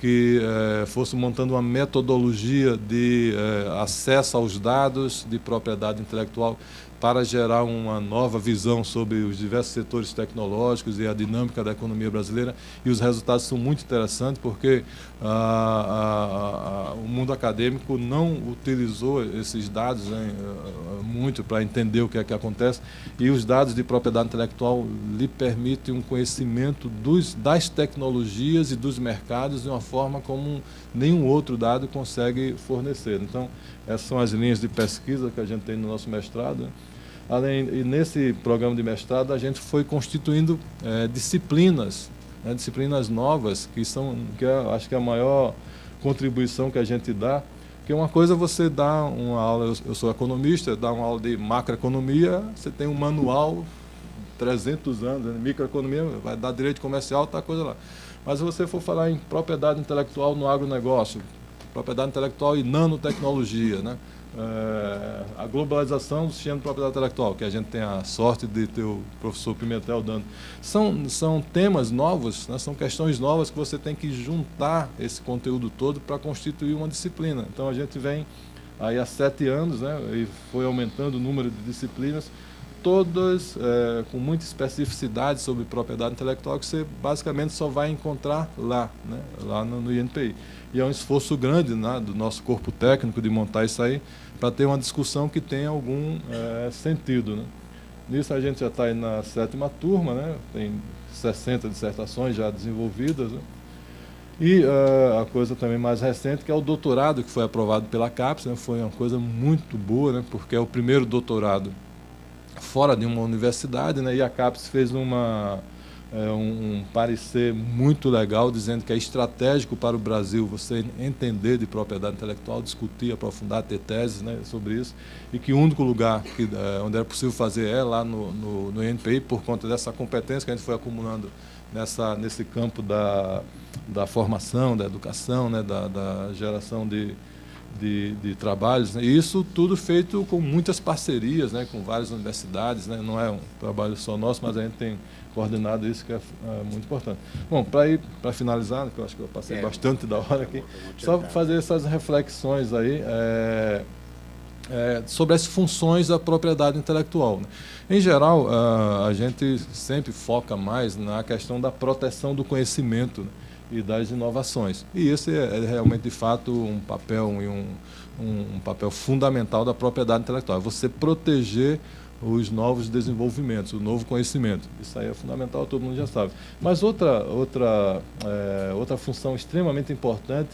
que fosse montando uma metodologia de acesso aos dados de propriedade intelectual, para gerar uma nova visão sobre os diversos setores tecnológicos e a dinâmica da economia brasileira. E os resultados são muito interessantes, porque o mundo acadêmico não utilizou esses dados, né, muito para entender o que é que acontece, e os dados de propriedade intelectual lhe permitem um conhecimento das tecnologias e dos mercados de uma forma como nenhum outro dado consegue fornecer. Então, essas são as linhas de pesquisa que a gente tem no nosso mestrado, né? E nesse programa de mestrado a gente foi constituindo disciplinas, né, disciplinas novas, que acho que é a maior contribuição que a gente dá, que uma coisa é você dar uma aula, eu sou economista, dar uma aula de macroeconomia, você tem um manual, 300 anos, né, microeconomia, vai dar direito comercial, tá coisa lá. Mas se você for falar em propriedade intelectual no agronegócio, propriedade intelectual e nanotecnologia, né? A globalização do sistema de propriedade intelectual, que a gente tem a sorte de ter o professor Pimentel dando. São temas novos, né? São questões novas que você tem que juntar esse conteúdo todo para constituir uma disciplina. Então a gente vem aí há 7 anos, né? E foi aumentando o número de disciplinas, todas com muita especificidade sobre propriedade intelectual, que você basicamente só vai encontrar lá, né? Lá no INPI. E é um esforço grande, né, do nosso corpo técnico de montar isso aí, para ter uma discussão que tenha algum sentido, né? Nisso a gente já está aí na 7ª turma, né? Tem 60 dissertações já desenvolvidas, né? E a coisa também mais recente, que é o doutorado, que foi aprovado pela CAPES, né? Foi uma coisa muito boa, né? Porque é o primeiro doutorado fora de uma universidade, né? E a CAPES fez um parecer muito legal, dizendo que é estratégico para o Brasil você entender de propriedade intelectual, discutir, aprofundar, ter teses, né, sobre isso, e que o único lugar onde era possível fazer é lá no INPI, por conta dessa competência que a gente foi acumulando nesse campo da formação, da educação, né, da geração de trabalhos, né? E isso tudo feito com muitas parcerias, né, com várias universidades, né? Não é um trabalho só nosso, mas a gente tem coordenado isso, que é muito importante. Bom, para finalizar, que eu acho que eu passei bastante da hora aqui, só fazer essas reflexões aí sobre as funções da propriedade intelectual, né? Em geral, a gente sempre foca mais na questão da proteção do conhecimento, né, e das inovações. E esse é realmente, de fato, um papel um papel fundamental da propriedade intelectual. É você proteger os novos desenvolvimentos, o novo conhecimento. Isso aí é fundamental, todo mundo já sabe. Mas outra função extremamente importante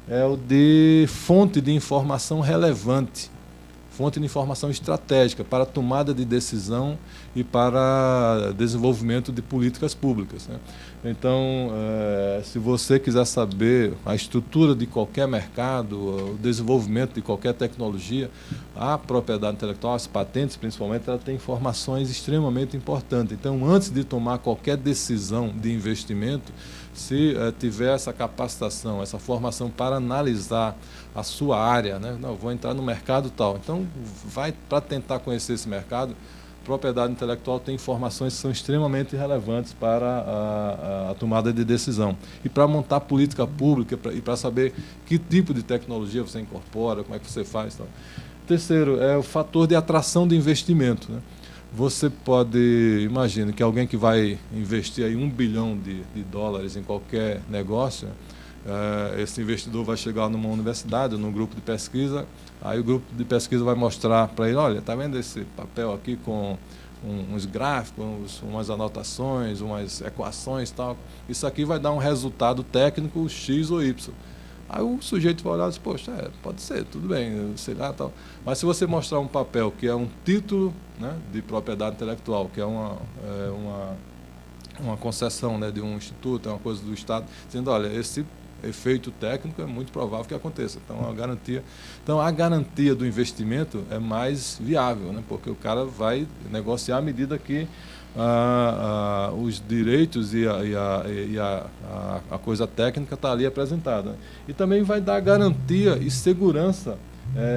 é o de fonte de informação relevante, fonte de informação estratégica para a tomada de decisão e para desenvolvimento de políticas públicas, né? Então, se você quiser saber a estrutura de qualquer mercado, o desenvolvimento de qualquer tecnologia, a propriedade intelectual, as patentes principalmente, ela tem informações extremamente importantes. Então, antes de tomar qualquer decisão de investimento, se tiver essa capacitação, essa formação para analisar a sua área, né? Não, vou entrar no mercado tal. Então, vai para tentar conhecer esse mercado. Propriedade intelectual tem informações que são extremamente relevantes para a tomada de decisão. E para montar política pública e para saber que tipo de tecnologia você incorpora, como é que você faz. Tal. Terceiro, é o fator de atração de investimento, né? Você pode, imagina que alguém que vai investir aí $1 bilhão em qualquer negócio, esse investidor vai chegar numa universidade, num grupo de pesquisa, aí o grupo de pesquisa vai mostrar para ele, olha, está vendo esse papel aqui com uns gráficos, umas anotações, umas equações e tal, isso aqui vai dar um resultado técnico X ou Y. Aí o sujeito vai olhar e diz, poxa, pode ser, tudo bem, sei lá, tal. Mas se você mostrar um papel que é um título, né, de propriedade intelectual, que é uma concessão, né, de um instituto, é uma coisa do Estado, dizendo, olha, esse efeito técnico é muito provável que aconteça. Então, a garantia do investimento é mais viável, né, porque o cara vai negociar à medida que os direitos e a coisa técnica está ali apresentada. E também vai dar garantia e segurança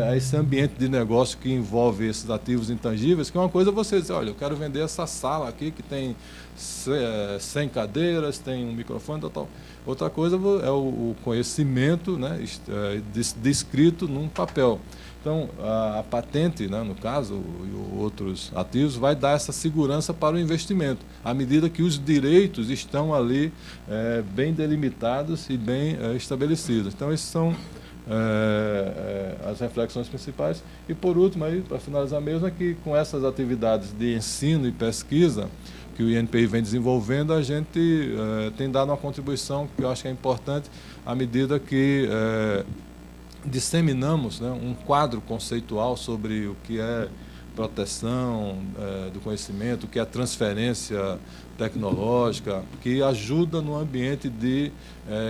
a esse ambiente de negócio que envolve esses ativos intangíveis, que é uma coisa você dizer, olha, eu quero vender essa sala aqui que tem 100 cadeiras, tem um microfone, tal. Outra coisa é o conhecimento, né, descrito num papel. Então, a patente, né, no caso, e outros ativos, vai dar essa segurança para o investimento, à medida que os direitos estão ali bem delimitados e bem estabelecidos. Então, esses são as reflexões principais. E, por último, para finalizar mesmo, é que com essas atividades de ensino e pesquisa que o INPI vem desenvolvendo, a gente tem dado uma contribuição que eu acho que é importante, à medida que disseminamos, né, um quadro conceitual sobre o que é proteção do conhecimento, o que é transferência tecnológica, que ajuda no ambiente de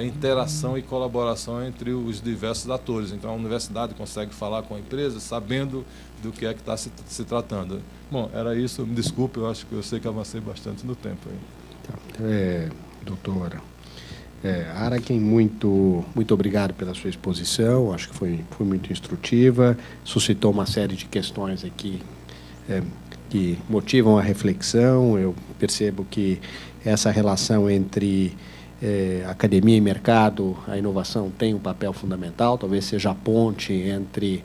interação e colaboração entre os diversos atores. Então, a universidade consegue falar com a empresa sabendo do que é que está se tratando. Bom, era isso. Me desculpe, eu sei que avancei bastante no tempo aí. Doutora, Araken, muito obrigado pela sua exposição, acho que foi muito instrutiva, suscitou uma série de questões aqui que motivam a reflexão. Eu percebo que essa relação entre academia e mercado, a inovação tem um papel fundamental, talvez seja a ponte entre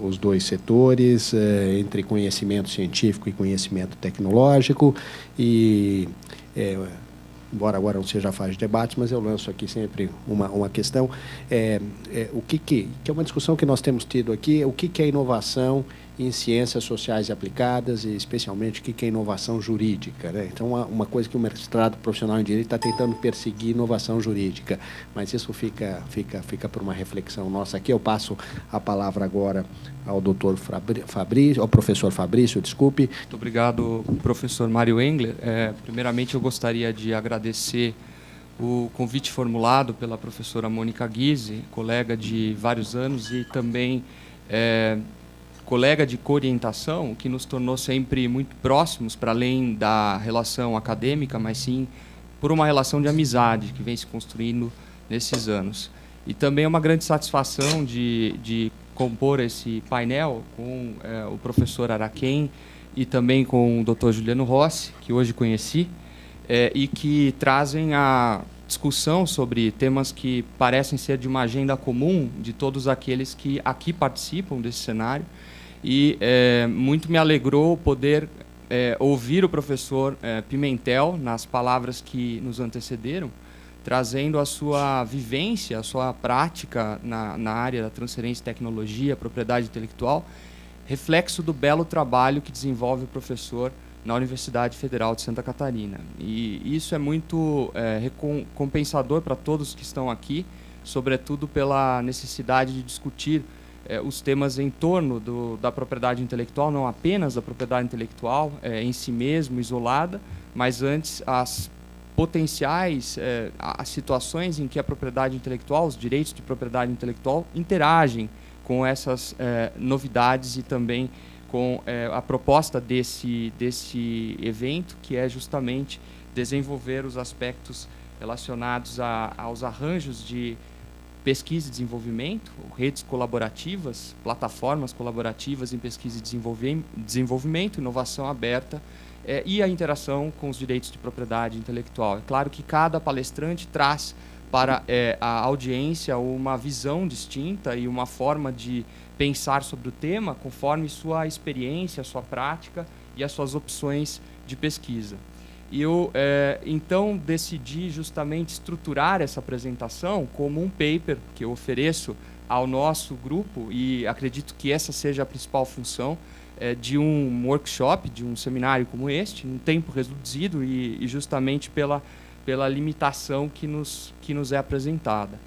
os dois setores, entre conhecimento científico e conhecimento tecnológico, e embora agora não seja a fase de debates, mas eu lanço aqui sempre uma questão, o que é uma discussão que nós temos tido aqui, o que é inovação em ciências sociais aplicadas, e especialmente o que é inovação jurídica, né? Então, uma coisa que o mestrado profissional em direito está tentando perseguir, inovação jurídica, mas isso fica por uma reflexão nossa aqui. Eu passo a palavra agora ao doutor Fabrício, ao professor Fabrício, desculpe. Muito obrigado, professor Mário Engler. Primeiramente, eu gostaria de agradecer o convite formulado pela professora Mônica Ghisi, colega de vários anos e também colega de co-orientação, que nos tornou sempre muito próximos, para além da relação acadêmica, mas sim por uma relação de amizade que vem se construindo nesses anos. E também é uma grande satisfação de compor esse painel com o professor Araken e também com o Dr. Juliano Rossi, que hoje conheci, e que trazem a discussão sobre temas que parecem ser de uma agenda comum de todos aqueles que aqui participam desse cenário. E muito me alegrou poder ouvir o professor Pimentel nas palavras que nos antecederam, trazendo a sua vivência, a sua prática na área da transferência de tecnologia, propriedade intelectual, reflexo do belo trabalho que desenvolve o professor na Universidade Federal de Santa Catarina. E isso é muito recompensador para todos que estão aqui, sobretudo pela necessidade de discutir os temas em torno da propriedade intelectual, não apenas da propriedade intelectual em si mesmo, isolada, mas antes as potenciais, as situações em que a propriedade intelectual, os direitos de propriedade intelectual interagem com essas novidades e também com a proposta desse evento, que é justamente desenvolver os aspectos relacionados aos arranjos de pesquisa e desenvolvimento, redes colaborativas, plataformas colaborativas em pesquisa e desenvolvimento, inovação aberta e a interação com os direitos de propriedade intelectual. É claro que cada palestrante traz para a audiência uma visão distinta e uma forma de pensar sobre o tema conforme sua experiência, sua prática e as suas opções de pesquisa. E eu, então, decidi justamente estruturar essa apresentação como um paper que eu ofereço ao nosso grupo, e acredito que essa seja a principal função de um workshop, de um seminário como este, um tempo reduzido e justamente pela limitação que nos é apresentada.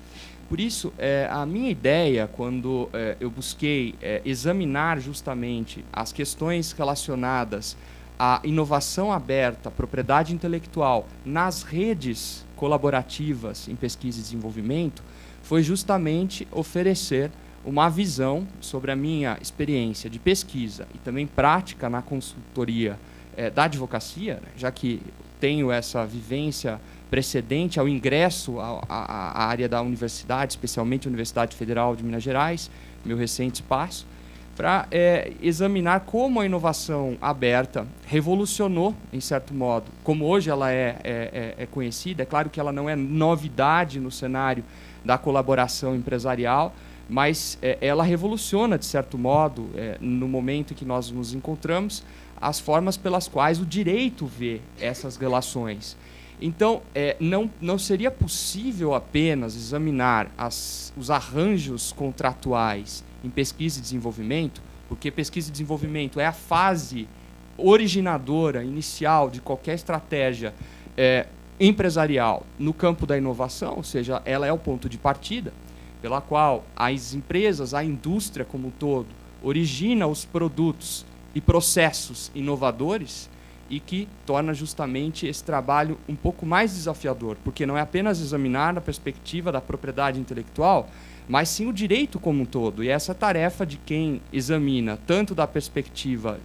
Por isso, a minha ideia, quando eu busquei examinar justamente as questões relacionadas à inovação aberta, propriedade intelectual nas redes colaborativas em pesquisa e desenvolvimento, foi justamente oferecer uma visão sobre a minha experiência de pesquisa e também prática na consultoria da advocacia, né, já que tenho essa vivência precedente ao ingresso à área da universidade, especialmente a Universidade Federal de Minas Gerais, meu recente espaço, para examinar como a inovação aberta revolucionou, em certo modo, como hoje ela é conhecida. É claro que ela não é novidade no cenário da colaboração empresarial, mas ela revoluciona, de certo modo, no momento em que nós nos encontramos, as formas pelas quais o direito vê essas relações. Então, não seria possível apenas examinar os arranjos contratuais em pesquisa e desenvolvimento, porque pesquisa e desenvolvimento é a fase originadora, inicial de qualquer estratégia empresarial no campo da inovação, ou seja, ela é o ponto de partida pela qual as empresas, a indústria como um todo, origina os produtos e processos inovadores, e que torna justamente esse trabalho um pouco mais desafiador, porque não é apenas examinar na perspectiva da propriedade intelectual, mas sim o direito como um todo. E essa tarefa de quem examina tanto da perspectiva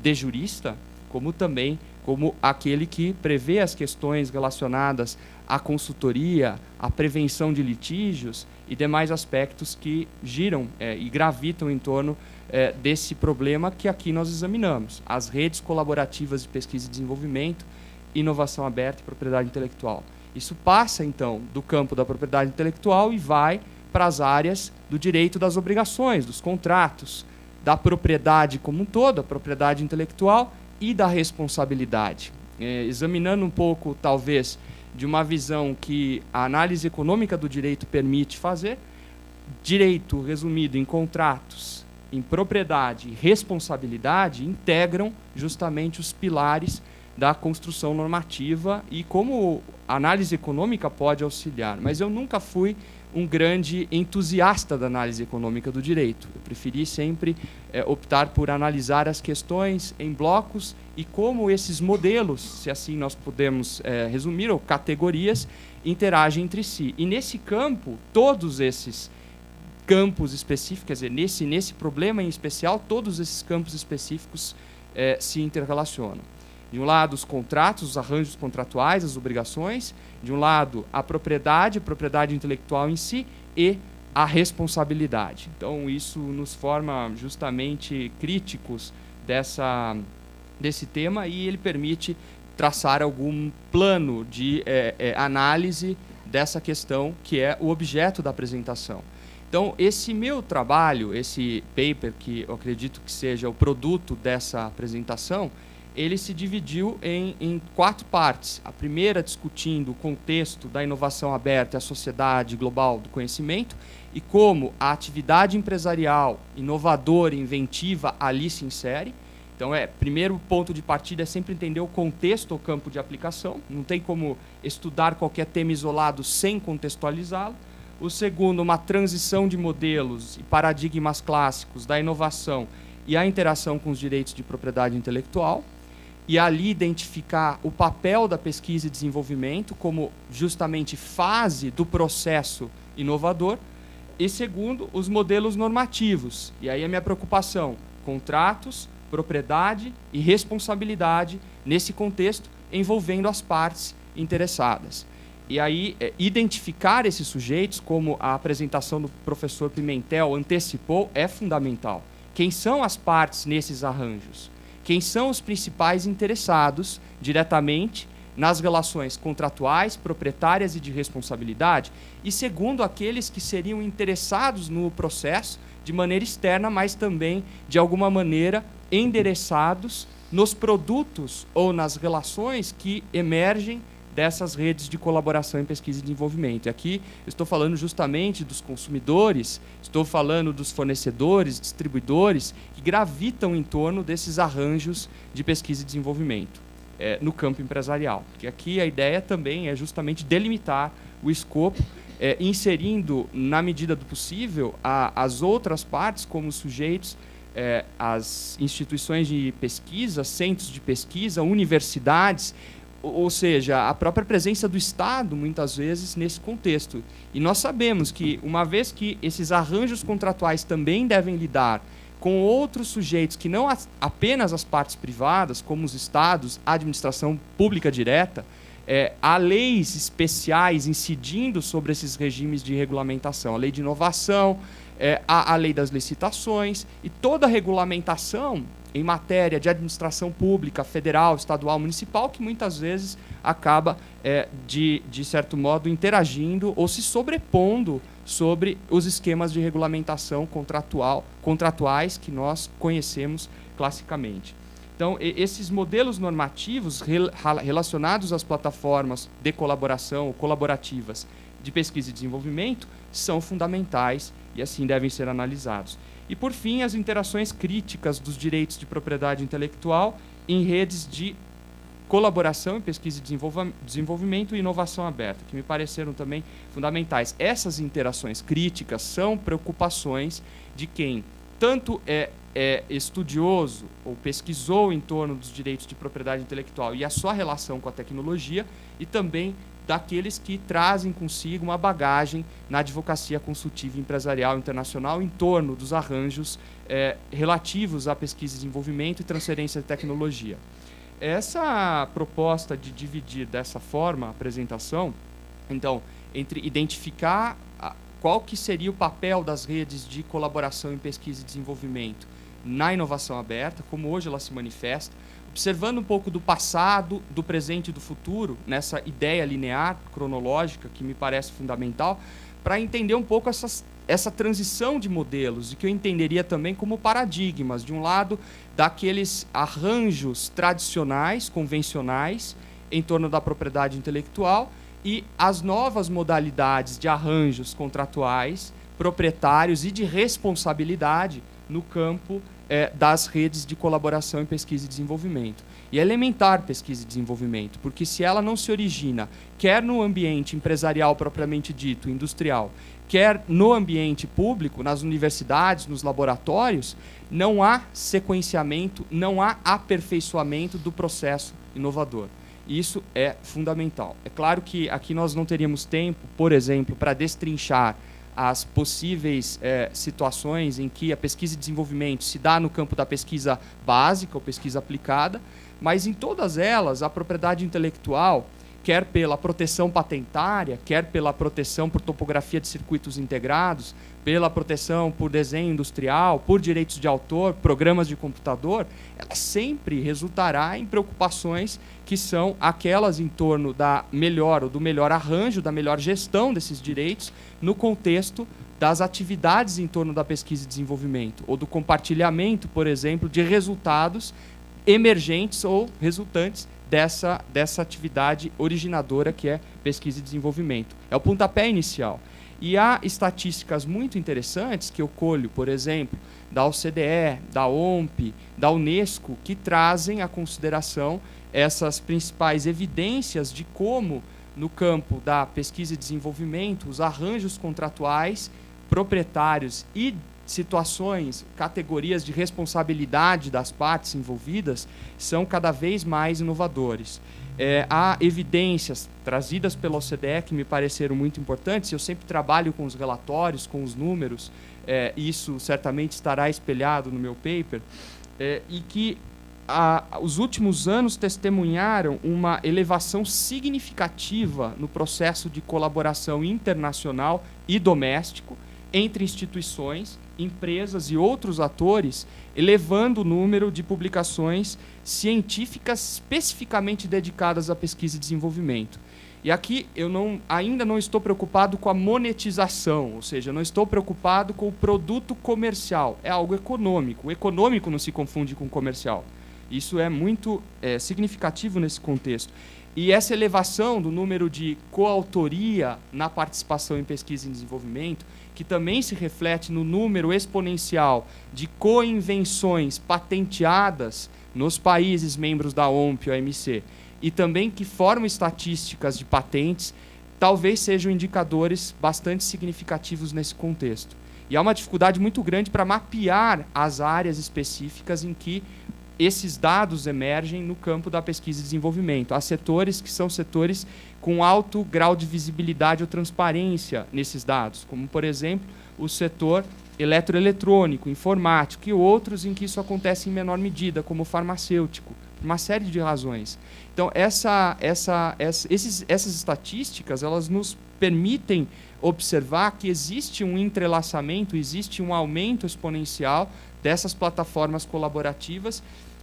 de jurista, como também como aquele que prevê as questões relacionadas a consultoria, a prevenção de litígios e demais aspectos que giram e gravitam em torno desse problema que aqui nós examinamos: as redes colaborativas de pesquisa e desenvolvimento, inovação aberta e propriedade intelectual. Isso passa, então, do campo da propriedade intelectual e vai para as áreas do direito das obrigações, dos contratos, da propriedade como um todo, a propriedade intelectual, e da responsabilidade. Examinando um pouco, talvez, de uma visão que a análise econômica do direito permite fazer, direito resumido em contratos, em propriedade e responsabilidade integram justamente os pilares da construção normativa e como a análise econômica pode auxiliar. Mas eu nunca fui um grande entusiasta da análise econômica do direito. Eu preferi sempre optar por analisar as questões em blocos e como esses modelos, se assim nós podemos resumir, ou categorias, interagem entre si. E nesse campo, todos esses campos específicos, quer dizer, nesse problema em especial, todos esses campos específicos se interrelacionam. De um lado, os contratos, os arranjos contratuais, as obrigações. De um lado, a propriedade intelectual em si e a responsabilidade. Então, isso nos forma justamente críticos desse tema e ele permite traçar algum plano de análise dessa questão, que é o objeto da apresentação. Então, esse meu trabalho, esse paper, que eu acredito que seja o produto dessa apresentação, ele se dividiu em 4 partes. A primeira discutindo o contexto da inovação aberta e a sociedade global do conhecimento e como a atividade empresarial inovadora e inventiva ali se insere. Então, primeiro ponto de partida é sempre entender o contexto ou campo de aplicação. Não tem como estudar qualquer tema isolado sem contextualizá-lo. O segundo, uma transição de modelos e paradigmas clássicos da inovação e a interação com os direitos de propriedade intelectual. E ali identificar o papel da pesquisa e desenvolvimento como justamente fase do processo inovador. E segundo, os modelos normativos. E aí a minha preocupação, contratos, propriedade e responsabilidade nesse contexto, envolvendo as partes interessadas. E aí identificar esses sujeitos, como a apresentação do professor Pimentel antecipou, é fundamental. Quem são as partes nesses arranjos? Quem são os principais interessados diretamente nas relações contratuais, proprietárias e de responsabilidade? E segundo, aqueles que seriam interessados no processo de maneira externa, mas também, de alguma maneira, endereçados nos produtos ou nas relações que emergem dessas redes de colaboração em pesquisa e desenvolvimento. E aqui eu estou falando justamente dos consumidores, estou falando dos fornecedores, distribuidores, que gravitam em torno desses arranjos de pesquisa e desenvolvimento no campo empresarial. Porque aqui a ideia também é justamente delimitar o escopo, inserindo, na medida do possível, as outras partes como sujeitos, as instituições de pesquisa, centros de pesquisa, universidades, ou seja, a própria presença do Estado, muitas vezes, nesse contexto. E nós sabemos que, uma vez que esses arranjos contratuais também devem lidar com outros sujeitos que não apenas as partes privadas, como os Estados, a administração pública direta, há leis especiais incidindo sobre esses regimes de regulamentação. A lei de inovação, a lei das licitações e toda a regulamentação em matéria de administração pública, federal, estadual, municipal, que muitas vezes acaba, de certo modo, interagindo ou se sobrepondo sobre os esquemas de regulamentação contratuais que nós conhecemos classicamente. Então, esses modelos normativos relacionados às plataformas de colaboração ou colaborativas de pesquisa e desenvolvimento são fundamentais e assim devem ser analisados. E, por fim, as interações críticas dos direitos de propriedade intelectual em redes de colaboração em pesquisa e desenvolvimento e inovação aberta, que me pareceram também fundamentais. Essas interações críticas são preocupações de quem tanto é estudioso ou pesquisou em torno dos direitos de propriedade intelectual e a sua relação com a tecnologia, e também daqueles que trazem consigo uma bagagem na advocacia consultiva empresarial internacional em torno dos arranjos relativos à pesquisa e desenvolvimento e transferência de tecnologia. Essa proposta de dividir dessa forma a apresentação Então, entre identificar qual que seria o papel das redes de colaboração em pesquisa e desenvolvimento na inovação aberta, como hoje ela se manifesta, observando um pouco do passado, do presente e do futuro, nessa ideia linear, cronológica, que me parece fundamental, para entender um pouco essa transição de modelos, e que eu entenderia também como paradigmas, de um lado, daqueles arranjos tradicionais, convencionais, em torno da propriedade intelectual, e as novas modalidades de arranjos contratuais, proprietários e de responsabilidade no campo das redes de colaboração em pesquisa e desenvolvimento. E é elementar pesquisa e desenvolvimento, porque se ela não se origina, quer no ambiente empresarial propriamente dito, industrial, quer no ambiente público, nas universidades, nos laboratórios, não há sequenciamento, não há aperfeiçoamento do processo inovador. Isso é fundamental. É claro que aqui nós não teríamos tempo, por exemplo, para destrinchar as possíveis situações em que a pesquisa e desenvolvimento se dá no campo da pesquisa básica ou pesquisa aplicada, mas em todas elas a propriedade intelectual, quer pela proteção patentária, quer pela proteção por topografia de circuitos integrados, pela proteção por desenho industrial, por direitos de autor, programas de computador, ela sempre resultará em preocupações que são aquelas em torno da melhor ou do melhor arranjo, da melhor gestão desses direitos no contexto das atividades em torno da pesquisa e desenvolvimento, ou do compartilhamento, por exemplo, de resultados emergentes ou resultantes dessa atividade originadora que é pesquisa e desenvolvimento. É o pontapé inicial. E há estatísticas muito interessantes que eu colho, por exemplo, da OCDE, da OMP, da Unesco, que trazem à consideração essas principais evidências de como, no campo da pesquisa e desenvolvimento, os arranjos contratuais, proprietários e situações, categorias de responsabilidade das partes envolvidas são cada vez mais inovadores. Há evidências trazidas pela OCDE que me pareceram muito importantes. Eu sempre trabalho com os relatórios, com os números, isso certamente estará espelhado no meu paper, e que os últimos anos testemunharam uma elevação significativa no processo de colaboração internacional e doméstico entre instituições, empresas e outros atores, elevando o número de publicações científicas especificamente dedicadas à pesquisa e desenvolvimento. E aqui eu ainda não estou preocupado com a monetização, ou seja, não estou preocupado com o produto comercial, é algo econômico. O econômico não se confunde com o comercial. Isso é muito significativo nesse contexto. E essa elevação do número de coautoria na participação em pesquisa e desenvolvimento, que também se reflete no número exponencial de coinvenções patenteadas nos países membros da OMP e OMC, e também que formam estatísticas de patentes, talvez sejam indicadores bastante significativos nesse contexto. E há uma dificuldade muito grande para mapear as áreas específicas em que esses dados emergem no campo da pesquisa e desenvolvimento. Há setores que são setores com alto grau de visibilidade ou transparência nesses dados, como, por exemplo, o setor eletroeletrônico, informático, e outros em que isso acontece em menor medida, como o farmacêutico, por uma série de razões. Então, essas estatísticas, elas nos permitem observar que existe um entrelaçamento, existe um aumento exponencial dessas plataformas colaborativas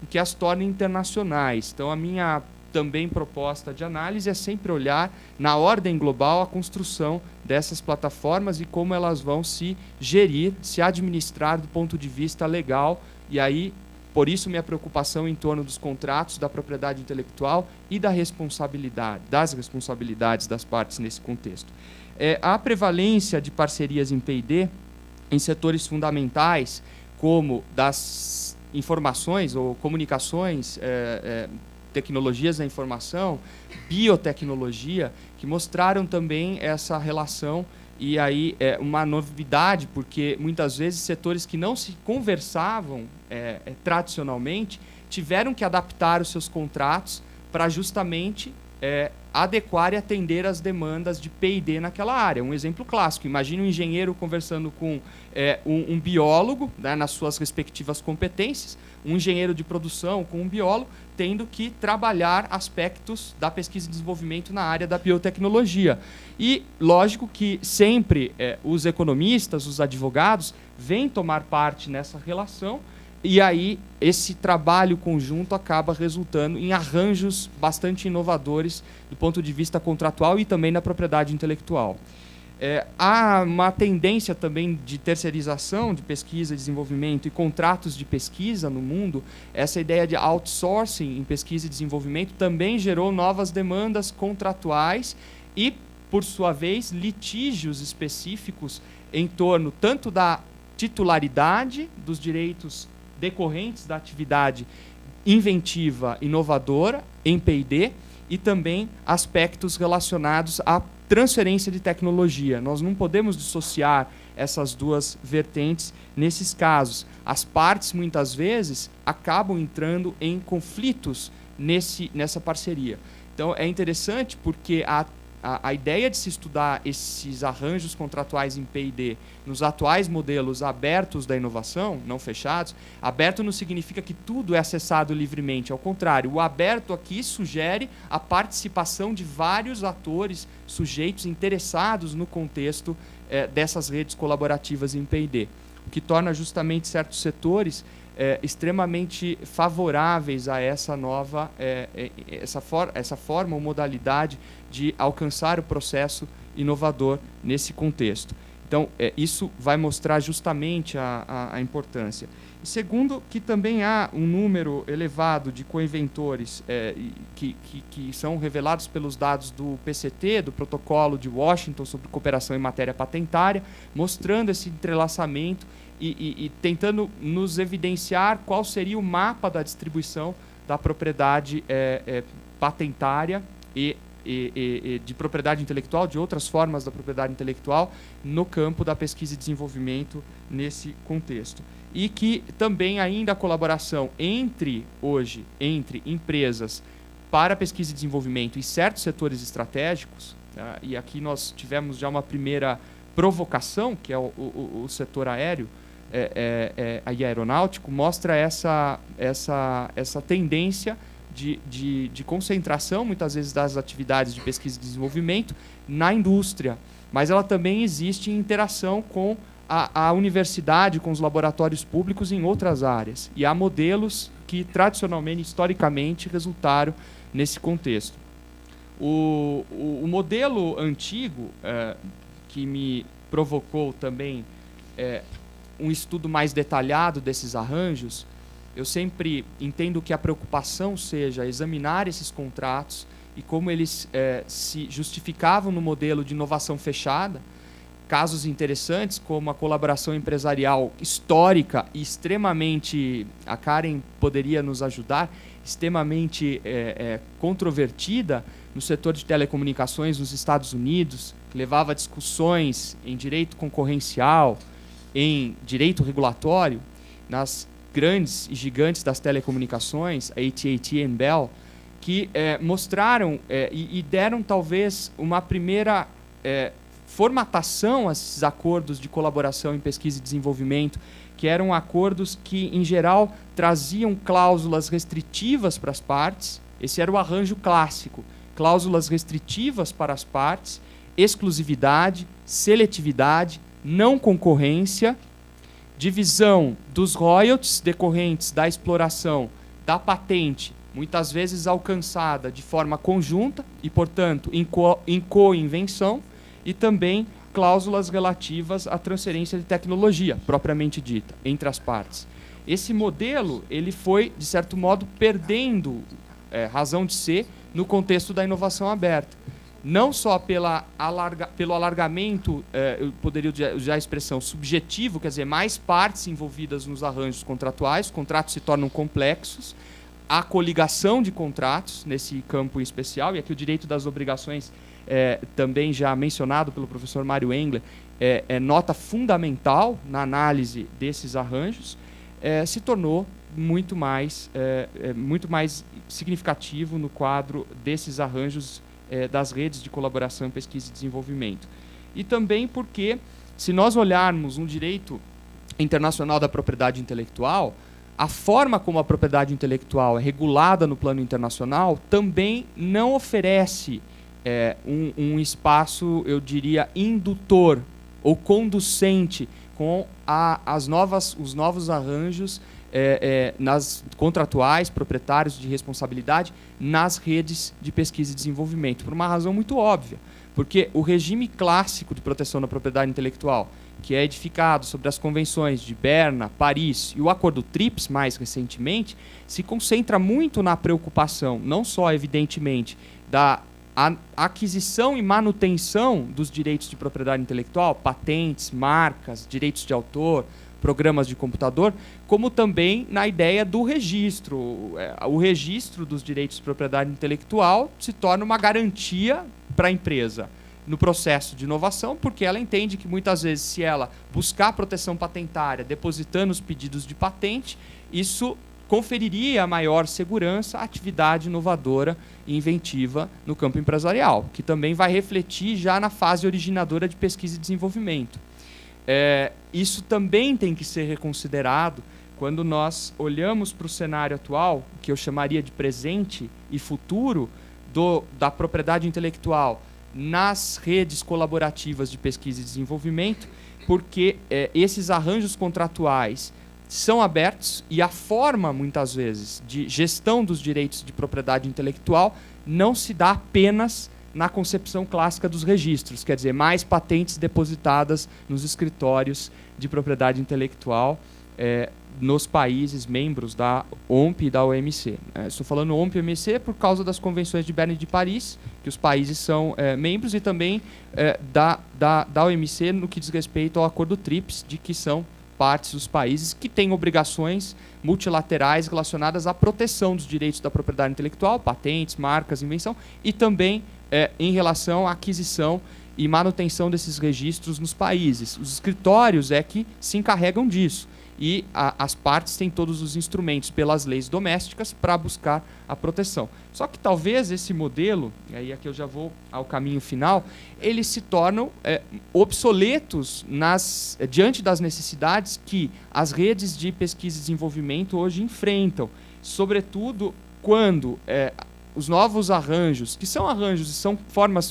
que as tornam internacionais. Então, a minha também proposta de análise é sempre olhar na ordem global a construção dessas plataformas e como elas vão se gerir, se administrar do ponto de vista legal. E aí, por isso, minha preocupação em torno dos contratos, da propriedade intelectual e das responsabilidades das partes nesse contexto. A prevalência de parcerias em P&D em setores fundamentais, como das informações ou comunicações, tecnologias da informação, biotecnologia, que mostraram também essa relação. E aí é uma novidade, porque muitas vezes setores que não se conversavam tradicionalmente tiveram que adaptar os seus contratos para justamente adequar e atender às demandas de P&D naquela área. Um exemplo clássico: imagine um engenheiro conversando com um biólogo, né, nas suas respectivas competências, um engenheiro de produção com um biólogo, tendo que trabalhar aspectos da pesquisa e desenvolvimento na área da biotecnologia. E, lógico que sempre os economistas, os advogados, vêm tomar parte nessa relação, e aí esse trabalho conjunto acaba resultando em arranjos bastante inovadores do ponto de vista contratual e também na propriedade intelectual. Há uma tendência também de terceirização de pesquisa e desenvolvimento e contratos de pesquisa no mundo. Essa ideia de outsourcing em pesquisa e desenvolvimento também gerou novas demandas contratuais e, por sua vez, litígios específicos em torno tanto da titularidade dos direitos decorrentes da atividade inventiva, inovadora, em P&D, e também aspectos relacionados à transferência de tecnologia. Nós não podemos dissociar essas duas vertentes nesses casos. As partes, muitas vezes, acabam entrando em conflitos nessa parceria. Então, é interessante porque a ideia de se estudar esses arranjos contratuais em P&D nos atuais modelos abertos da inovação, não fechados, aberto não significa que tudo é acessado livremente. Ao contrário, o aberto aqui sugere a participação de vários atores, sujeitos interessados no contexto dessas redes colaborativas em P&D, o que torna justamente certos setores extremamente favoráveis a essa nova essa forma ou modalidade de alcançar o processo inovador nesse contexto. Então, isso vai mostrar justamente a importância. E segundo, que também há um número elevado de coinventores que são revelados pelos dados do PCT, do Protocolo de Washington sobre cooperação em matéria patentária, mostrando esse entrelaçamento e tentando nos evidenciar qual seria o mapa da distribuição da propriedade patentária e de propriedade intelectual, de outras formas da propriedade intelectual, no campo da pesquisa e desenvolvimento nesse contexto. E que também ainda a colaboração entre empresas para pesquisa e desenvolvimento e certos setores estratégicos, e aqui nós tivemos já uma primeira provocação, que é o setor aéreo, e aeronáutico, mostra essa tendência de concentração, muitas vezes, das atividades de pesquisa e desenvolvimento na indústria, mas ela também existe em interação com a universidade, com os laboratórios públicos em outras áreas. E há modelos que, tradicionalmente, historicamente, resultaram nesse contexto. O modelo antigo, que me provocou também um estudo mais detalhado desses arranjos, eu sempre entendo que a preocupação seja examinar esses contratos e como eles se justificavam no modelo de inovação fechada. Casos interessantes como a colaboração empresarial histórica e extremamente, a Karen poderia nos ajudar, extremamente controvertida no setor de telecomunicações nos Estados Unidos, que levava a discussões em direito concorrencial, em direito regulatório, nas grandes e gigantes das telecomunicações, a AT&T e Bell, que mostraram e deram talvez uma primeira formatação a esses acordos de colaboração em pesquisa e desenvolvimento, que eram acordos que, em geral, traziam cláusulas restritivas para as partes. Esse era o arranjo clássico. Cláusulas restritivas para as partes, exclusividade, seletividade, não concorrência, divisão dos royalties decorrentes da exploração da patente, muitas vezes alcançada de forma conjunta e, portanto, em co-invenção, e também cláusulas relativas à transferência de tecnologia, propriamente dita, entre as partes. Esse modelo ele foi, de certo modo, perdendo razão de ser no contexto da inovação aberta. Não só pelo alargamento, eu poderia usar a expressão subjetivo, quer dizer, mais partes envolvidas nos arranjos contratuais, os contratos se tornam complexos, há coligação de contratos nesse campo especial, e aqui o direito das obrigações, também já mencionado pelo professor Mário Engler, é nota fundamental na análise desses arranjos, se tornou muito mais significativo no quadro desses arranjos das redes de colaboração em pesquisa e desenvolvimento. E também porque, se nós olharmos um direito internacional da propriedade intelectual, a forma como a propriedade intelectual é regulada no plano internacional também não oferece um espaço, eu diria, indutor ou conducente com os novos arranjos nas contratuais, proprietários de responsabilidade, nas redes de pesquisa e desenvolvimento, por uma razão muito óbvia. Porque o regime clássico de proteção da propriedade intelectual, que é edificado sobre as convenções de Berna, Paris e o Acordo TRIPS, mais recentemente, se concentra muito na preocupação, não só, evidentemente, da aquisição e manutenção dos direitos de propriedade intelectual, patentes, marcas, direitos de autor, programas de computador, como também na ideia do registro. O registro dos direitos de propriedade intelectual se torna uma garantia para a empresa no processo de inovação, porque ela entende que muitas vezes, se ela buscar proteção patentária depositando os pedidos de patente, isso conferiria maior segurança à atividade inovadora e inventiva no campo empresarial, que também vai refletir já na fase originadora de pesquisa e desenvolvimento. Isso também tem que ser reconsiderado quando nós olhamos para o cenário atual, que eu chamaria de presente e futuro, da propriedade intelectual nas redes colaborativas de pesquisa e desenvolvimento, porque esses arranjos contratuais são abertos e a forma, muitas vezes, de gestão dos direitos de propriedade intelectual não se dá apenas na concepção clássica dos registros, quer dizer, mais patentes depositadas nos escritórios de propriedade intelectual nos países membros da OMP e da OMC. Estou falando OMP e OMC por causa das convenções de Berna e de Paris, que os países são membros, e também da OMC no que diz respeito ao Acordo TRIPS, de que são partes dos países que têm obrigações multilaterais relacionadas à proteção dos direitos da propriedade intelectual, patentes, marcas, invenção, e também em relação à aquisição e manutenção desses registros nos países. Os escritórios que se encarregam disso. E as partes têm todos os instrumentos pelas leis domésticas para buscar a proteção. Só que talvez esse modelo, e aí aqui eu já vou ao caminho final, eles se tornam obsoletos diante das necessidades que as redes de pesquisa e desenvolvimento hoje enfrentam, sobretudo quando os novos arranjos, que são arranjos e são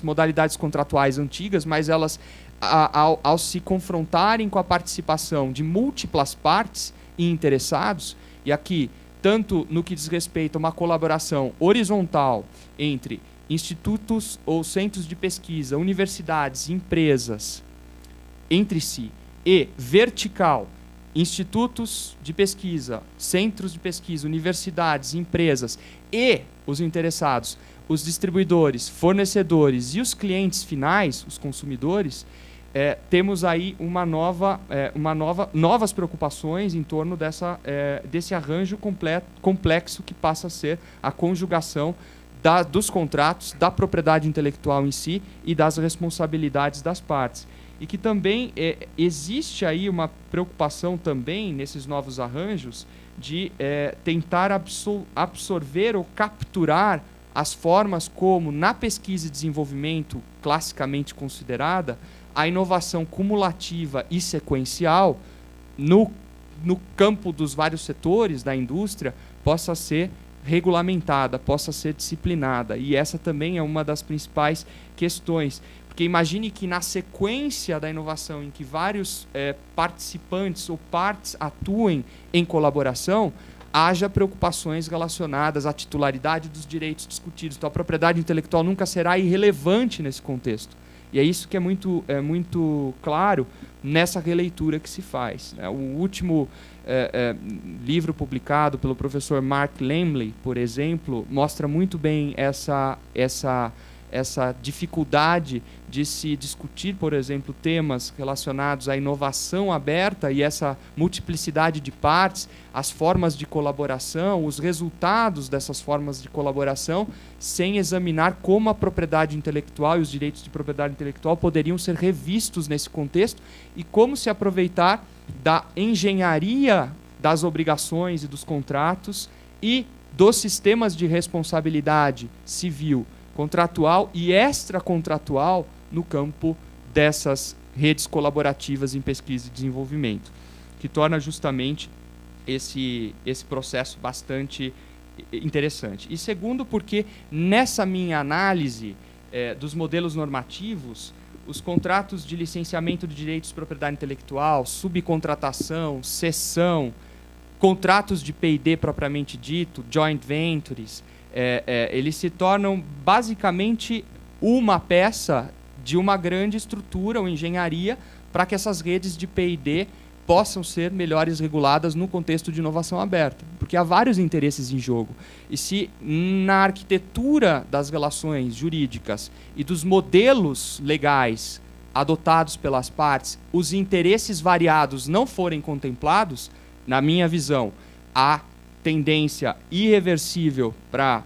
modalidades contratuais antigas, mas elas, ao se confrontarem com a participação de múltiplas partes e interessados, e aqui, tanto no que diz respeito a uma colaboração horizontal entre institutos ou centros de pesquisa, universidades, empresas, entre si, e vertical, institutos de pesquisa, centros de pesquisa, universidades, empresas e os interessados, os distribuidores, fornecedores e os clientes finais, os consumidores, temos aí novas preocupações em torno desse arranjo complexo que passa a ser a conjugação dos contratos, da propriedade intelectual em si e das responsabilidades das partes. E que também existe aí uma preocupação também nesses novos arranjos de tentar absorver ou capturar as formas como, na pesquisa e desenvolvimento classicamente considerada, a inovação cumulativa e sequencial no campo dos vários setores da indústria possa ser regulamentada, possa ser disciplinada. E essa também é uma das principais questões. Porque imagine que na sequência da inovação em que vários participantes ou partes atuem em colaboração, haja preocupações relacionadas à titularidade dos direitos discutidos. Então a propriedade intelectual nunca será irrelevante nesse contexto. E é isso que é muito claro nessa releitura que se faz. O último livro publicado pelo professor Mark Lemley, por exemplo, mostra muito bem essa dificuldade de se discutir, por exemplo, temas relacionados à inovação aberta e essa multiplicidade de partes, as formas de colaboração, os resultados dessas formas de colaboração, sem examinar como a propriedade intelectual e os direitos de propriedade intelectual poderiam ser revistos nesse contexto e como se aproveitar da engenharia das obrigações e dos contratos e dos sistemas de responsabilidade civil, contratual e extracontratual no campo dessas redes colaborativas em pesquisa e desenvolvimento, que torna justamente esse processo bastante interessante. E segundo, porque nessa minha análise dos modelos normativos, os contratos de licenciamento de direitos de propriedade intelectual, subcontratação, cessão, contratos de P&D propriamente dito, joint ventures, eles se tornam basicamente uma peça de uma grande estrutura ou engenharia para que essas redes de P&D possam ser melhores reguladas no contexto de inovação aberta, porque há vários interesses em jogo. E se na arquitetura das relações jurídicas e dos modelos legais adotados pelas partes, os interesses variados não forem contemplados, na minha visão, há tendência irreversível para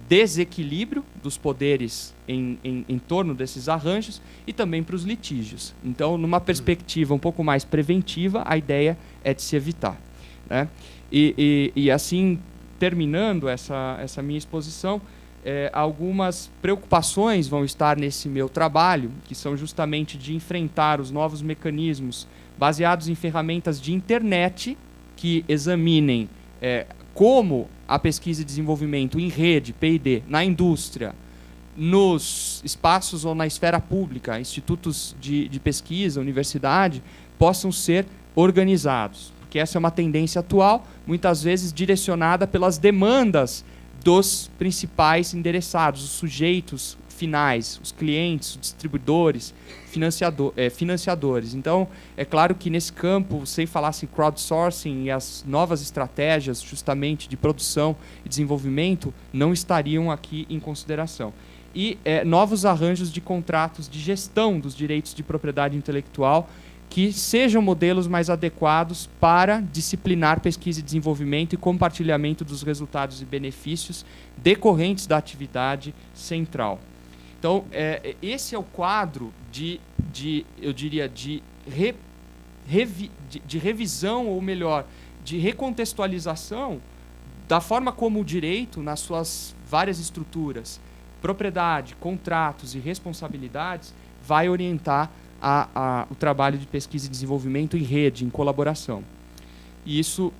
desequilíbrio dos poderes em torno desses arranjos e também para os litígios. Então, numa perspectiva um pouco mais preventiva, a ideia é de se evitar, né? E assim, terminando essa minha exposição, algumas preocupações vão estar nesse meu trabalho, que são justamente de enfrentar os novos mecanismos baseados em ferramentas de internet que examinem como a pesquisa e desenvolvimento em rede, P&D, na indústria, nos espaços ou na esfera pública, institutos de pesquisa, universidade, possam ser organizados. Porque essa é uma tendência atual, muitas vezes direcionada pelas demandas dos principais endereçados, os sujeitos finais, os clientes, os distribuidores, financiadores. Então, é claro que nesse campo, sem falar em crowdsourcing e as novas estratégias justamente de produção e desenvolvimento não estariam aqui em consideração. E novos arranjos de contratos de gestão dos direitos de propriedade intelectual que sejam modelos mais adequados para disciplinar pesquisa e desenvolvimento e compartilhamento dos resultados e benefícios decorrentes da atividade central. Então, esse é o quadro eu diria, de revisão, ou melhor, de recontextualização da forma como o direito, nas suas várias estruturas, propriedade, contratos e responsabilidades, vai orientar o trabalho de pesquisa e desenvolvimento em rede, em colaboração. E isso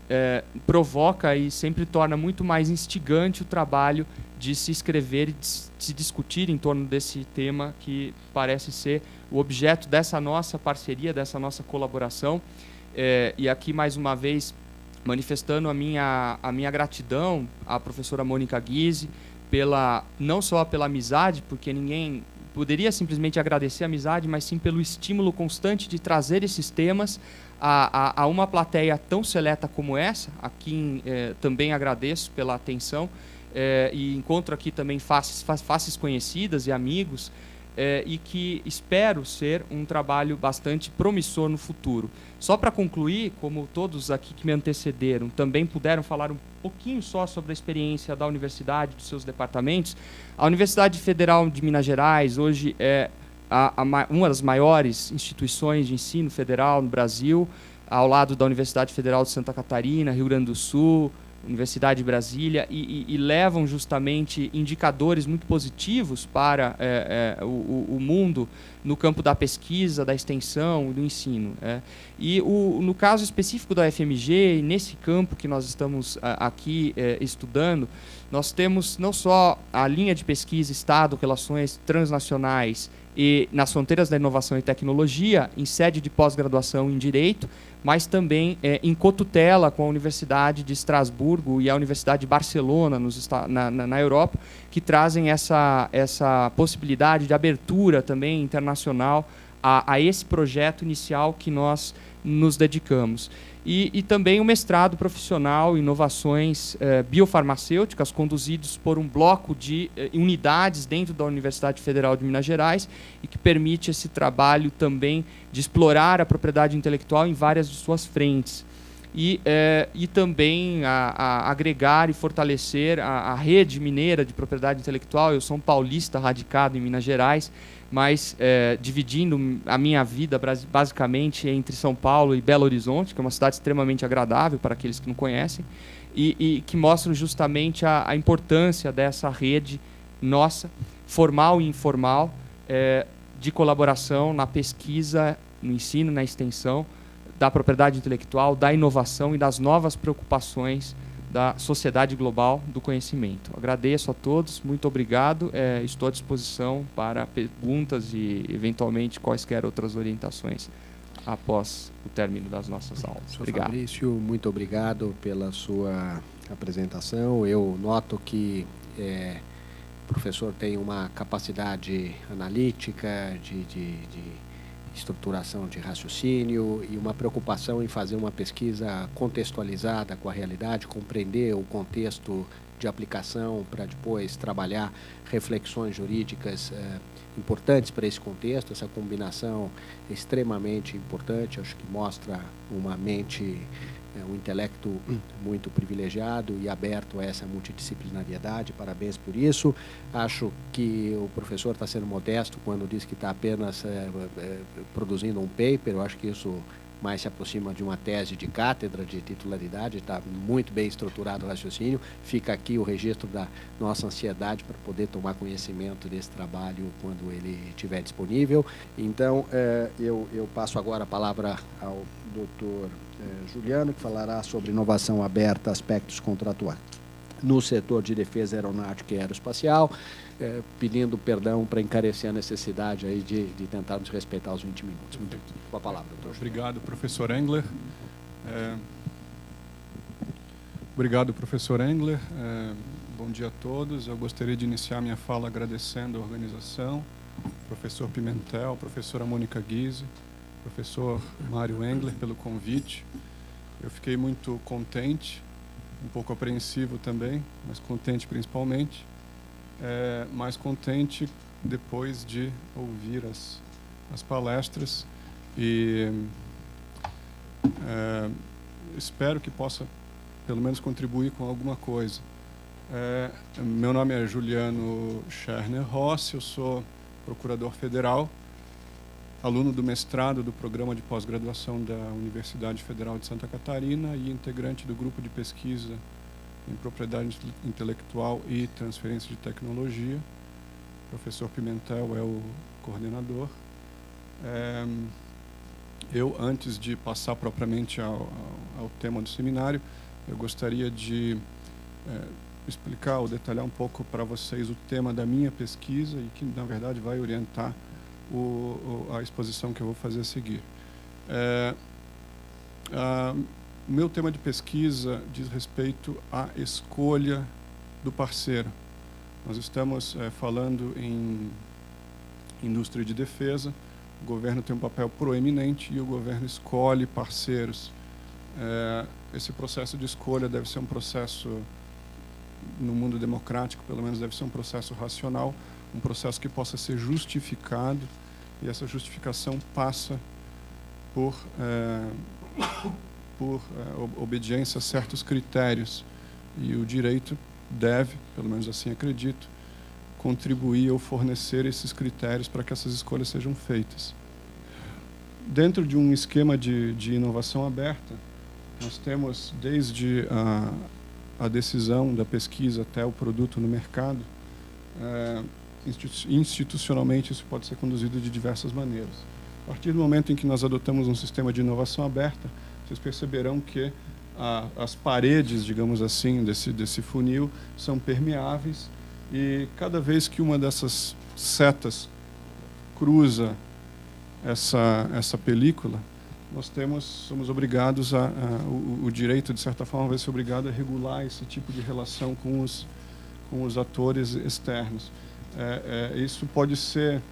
provoca e sempre torna muito mais instigante o trabalho de se escrever e de se discutir em torno desse tema que parece ser o objeto dessa nossa parceria, dessa nossa colaboração. E aqui, mais uma vez, manifestando a minha gratidão à professora Mônica Guise, não só pela amizade, porque ninguém poderia simplesmente agradecer a amizade, mas sim pelo estímulo constante de trazer esses temas a uma plateia tão seleta como essa. Aqui também agradeço pela atenção e encontro aqui também faces conhecidas e amigos, e que espero ser um trabalho bastante promissor no futuro. Só para concluir, como todos aqui que me antecederam também puderam falar um pouquinho só sobre a experiência da universidade, dos seus departamentos, a Universidade Federal de Minas Gerais hoje é uma das maiores instituições de ensino federal no Brasil, ao lado da Universidade Federal de Santa Catarina, Rio Grande do Sul, Universidade de Brasília, e levam justamente indicadores muito positivos para o mundo no campo da pesquisa, da extensão, do ensino. E no caso específico da UFMG, nesse campo que nós estamos aqui estudando, nós temos não só a linha de pesquisa Estado, Relações Transnacionais e nas fronteiras da inovação e tecnologia, em sede de pós-graduação em Direito, mas também em cotutela com a Universidade de Estrasburgo e a Universidade de Barcelona, na Europa, que trazem essa possibilidade de abertura também internacional a esse projeto inicial que nós nos dedicamos. E também o mestrado profissional em inovações biofarmacêuticas, conduzidos por um bloco de unidades dentro da Universidade Federal de Minas Gerais, e que permite esse trabalho também de explorar a propriedade intelectual em várias de suas frentes. E também agregar e fortalecer a rede mineira de propriedade intelectual. Eu sou um paulista radicado em Minas Gerais, mas dividindo a minha vida basicamente entre São Paulo e Belo Horizonte, que é uma cidade extremamente agradável para aqueles que não conhecem, e que mostram justamente a importância dessa rede nossa, formal e informal, de colaboração na pesquisa, no ensino, na extensão da propriedade intelectual, da inovação e das novas preocupações da sociedade global do conhecimento. Agradeço a todos, muito obrigado. Estou à disposição para perguntas e, eventualmente, quaisquer outras orientações após o término das nossas aulas. Obrigado. Fabrício, muito obrigado pela sua apresentação. Eu noto que o professor tem uma capacidade analítica, de estruturação de raciocínio e uma preocupação em fazer uma pesquisa contextualizada com a realidade, compreender o contexto de aplicação para depois trabalhar reflexões jurídicas importantes para esse contexto. Essa combinação é extremamente importante, acho que mostra uma mente, um intelecto muito privilegiado e aberto a essa multidisciplinariedade. Parabéns por isso. Acho que o professor está sendo modesto quando diz que está apenas produzindo um paper. Eu acho que isso mais se aproxima de uma tese de cátedra, de titularidade. Está muito bem estruturado o raciocínio. Fica aqui o registro da nossa ansiedade para poder tomar conhecimento desse trabalho quando ele estiver disponível. Então, eu passo agora a palavra ao doutor Juliano, que falará sobre inovação aberta, aspectos contratuais no setor de defesa aeronáutica e aeroespacial, pedindo perdão para encarecer a necessidade aí de tentarmos respeitar os 20 minutos. Muito com a palavra, doutor. Obrigado, professor Engler. Obrigado, professor Engler. Bom dia a todos. Eu gostaria de iniciar minha fala agradecendo a organização, professor Pimentel, professora Mônica Guise, professor Mário Engler pelo convite. Eu fiquei muito contente, um pouco apreensivo também, mas contente principalmente. Mais contente depois de ouvir as palestras e espero que possa pelo menos contribuir com alguma coisa. Meu nome é Juliano Scherner Rossi, eu sou procurador federal, aluno do mestrado do programa de pós-graduação da Universidade Federal de Santa Catarina e integrante do grupo de pesquisa em propriedade intelectual e transferência de tecnologia. O professor Pimentel é o coordenador. Eu, antes de passar propriamente ao tema do seminário, eu gostaria de explicar ou detalhar um pouco para vocês o tema da minha pesquisa e que, na verdade, vai orientar a exposição que eu vou fazer a seguir. O meu tema de pesquisa diz respeito à escolha do parceiro. Nós estamos falando em indústria de defesa, o governo tem um papel proeminente e o governo escolhe parceiros. Esse processo de escolha deve ser um processo, no mundo democrático, pelo menos deve ser um processo racional, um processo que possa ser justificado, e essa justificação passa por obediência a certos critérios. E o direito deve, pelo menos assim acredito, contribuir ou fornecer esses critérios para que essas escolhas sejam feitas. Dentro de um esquema de inovação aberta, nós temos desde a decisão da pesquisa até o produto no mercado. Institucionalmente, isso pode ser conduzido de diversas maneiras. A partir do momento em que nós adotamos um sistema de inovação aberta, vocês perceberão que as paredes, digamos assim, desse funil são permeáveis e cada vez que uma dessas setas cruza essa película, nós somos obrigados o direito, de certa forma, vai ser obrigado a regular esse tipo de relação com os atores externos. Isso pode ser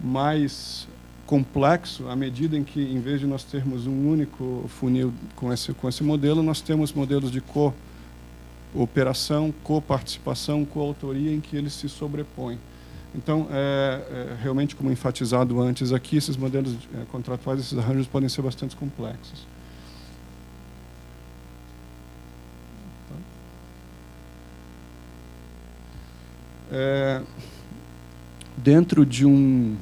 mais complexo à medida em que, em vez de nós termos um único funil com esse modelo, nós temos modelos de cooperação, coparticipação, coautoria, em que eles se sobrepõem. Então, realmente, como enfatizado antes aqui, esses modelos contratuais, esses arranjos podem ser bastante complexos. Dentro de um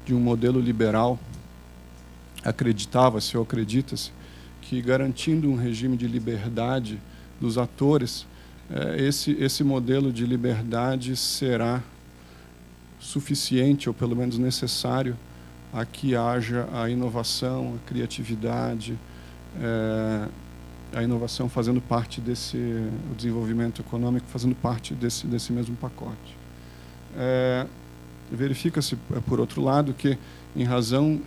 modelo liberal, acreditava-se ou acredita-se que, garantindo um regime de liberdade dos atores, esse modelo de liberdade será suficiente, ou pelo menos necessário, a que haja a inovação, a criatividade, a inovação fazendo parte o desenvolvimento econômico fazendo parte desse mesmo pacote. Verifica-se, por outro lado, que, em razão,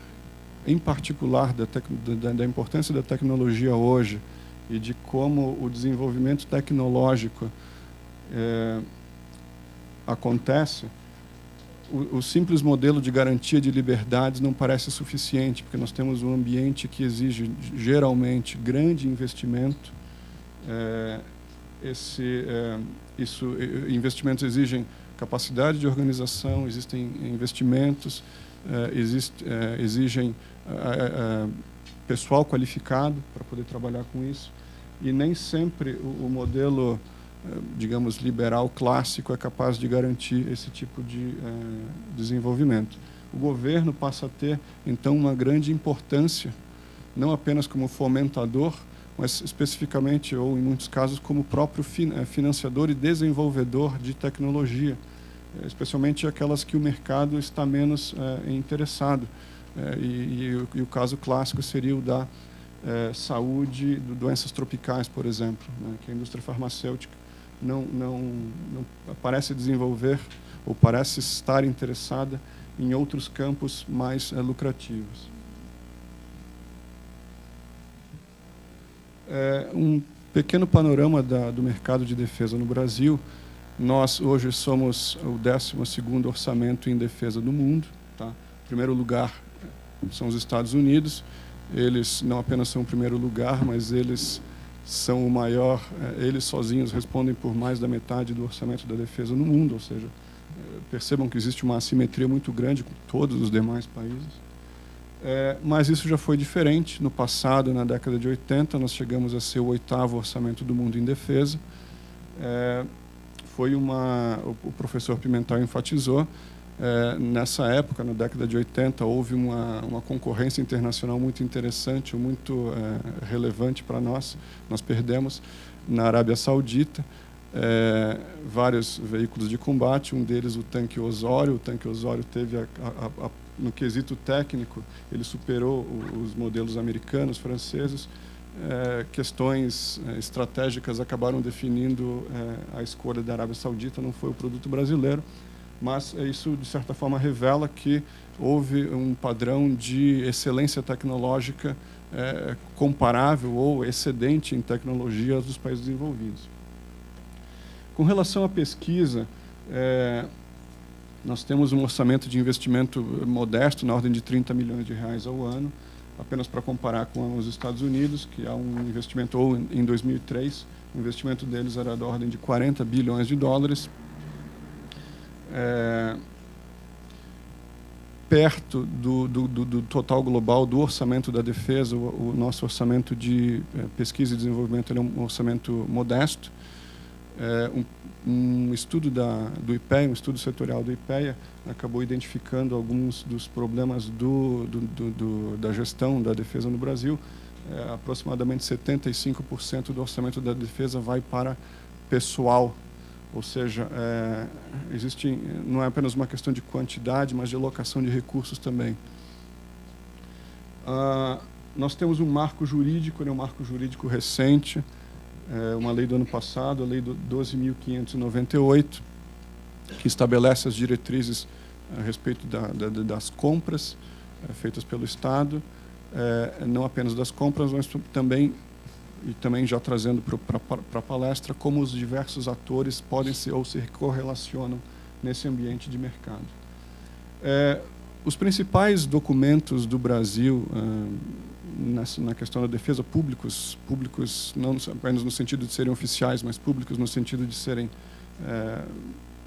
em particular, da importância da tecnologia hoje e de como o desenvolvimento tecnológico acontece, o simples modelo de garantia de liberdades não parece suficiente, porque nós temos um ambiente que exige, geralmente, grande investimento. Investimentos exigem capacidade de organização, existem investimentos, exigem pessoal qualificado para poder trabalhar com isso, e nem sempre o modelo, digamos, liberal clássico é capaz de garantir esse tipo de desenvolvimento. O governo passa a ter, então, uma grande importância, não apenas como fomentador, mas especificamente, ou em muitos casos, como próprio financiador e desenvolvedor de tecnologia, especialmente aquelas que o mercado está menos interessado. E o caso clássico seria o da saúde, de doenças tropicais, por exemplo, né, que a indústria farmacêutica não parece desenvolver ou parece estar interessada em outros campos mais lucrativos. Um pequeno panorama do mercado de defesa no Brasil. Nós, hoje, somos o 12º orçamento em defesa do mundo. Tá? Em primeiro lugar são os Estados Unidos. Eles não apenas são o primeiro lugar, mas eles são o maior, eles sozinhos respondem por mais da metade do orçamento da defesa no mundo, ou seja, percebam que existe uma assimetria muito grande com todos os demais países. Mas isso já foi diferente. No passado, na década de 80, nós chegamos a ser o 8º orçamento do mundo em defesa. O professor Pimentel enfatizou, nessa época, na década de 80, houve uma concorrência internacional muito interessante, muito relevante para nós. Nós perdemos na Arábia Saudita vários veículos de combate, um deles o tanque Osório. O tanque Osório teve, no quesito técnico, ele superou os modelos americanos, franceses. Questões estratégicas acabaram definindo a escolha da Arábia Saudita, não foi o produto brasileiro, mas isso, de certa forma, revela que houve um padrão de excelência tecnológica comparável ou excedente em tecnologia dos países desenvolvidos. Com relação à pesquisa, nós temos um orçamento de investimento modesto, na ordem de 30 milhões de reais ao ano, apenas para comparar com os Estados Unidos, que há um investimento, ou em 2003, o investimento deles era da ordem de 40 bilhões de dólares. Perto do total global do orçamento da defesa, o nosso orçamento de pesquisa e desenvolvimento ele é um orçamento modesto. Um estudo do IPEA, um estudo setorial do IPEA, acabou identificando alguns dos problemas da gestão da defesa no Brasil. Aproximadamente 75% do orçamento da defesa vai para pessoal, ou seja, não é apenas uma questão de quantidade, mas de alocação de recursos também. Nós temos um marco jurídico, um marco jurídico recente, uma lei do ano passado, a lei 12.598, que estabelece as diretrizes a respeito das compras feitas pelo Estado, não apenas das compras, mas também já trazendo para a palestra como os diversos atores podem se correlacionam nesse ambiente de mercado. Os principais documentos do Brasil na questão da defesa, públicos não apenas no sentido de serem oficiais, mas públicos no sentido de serem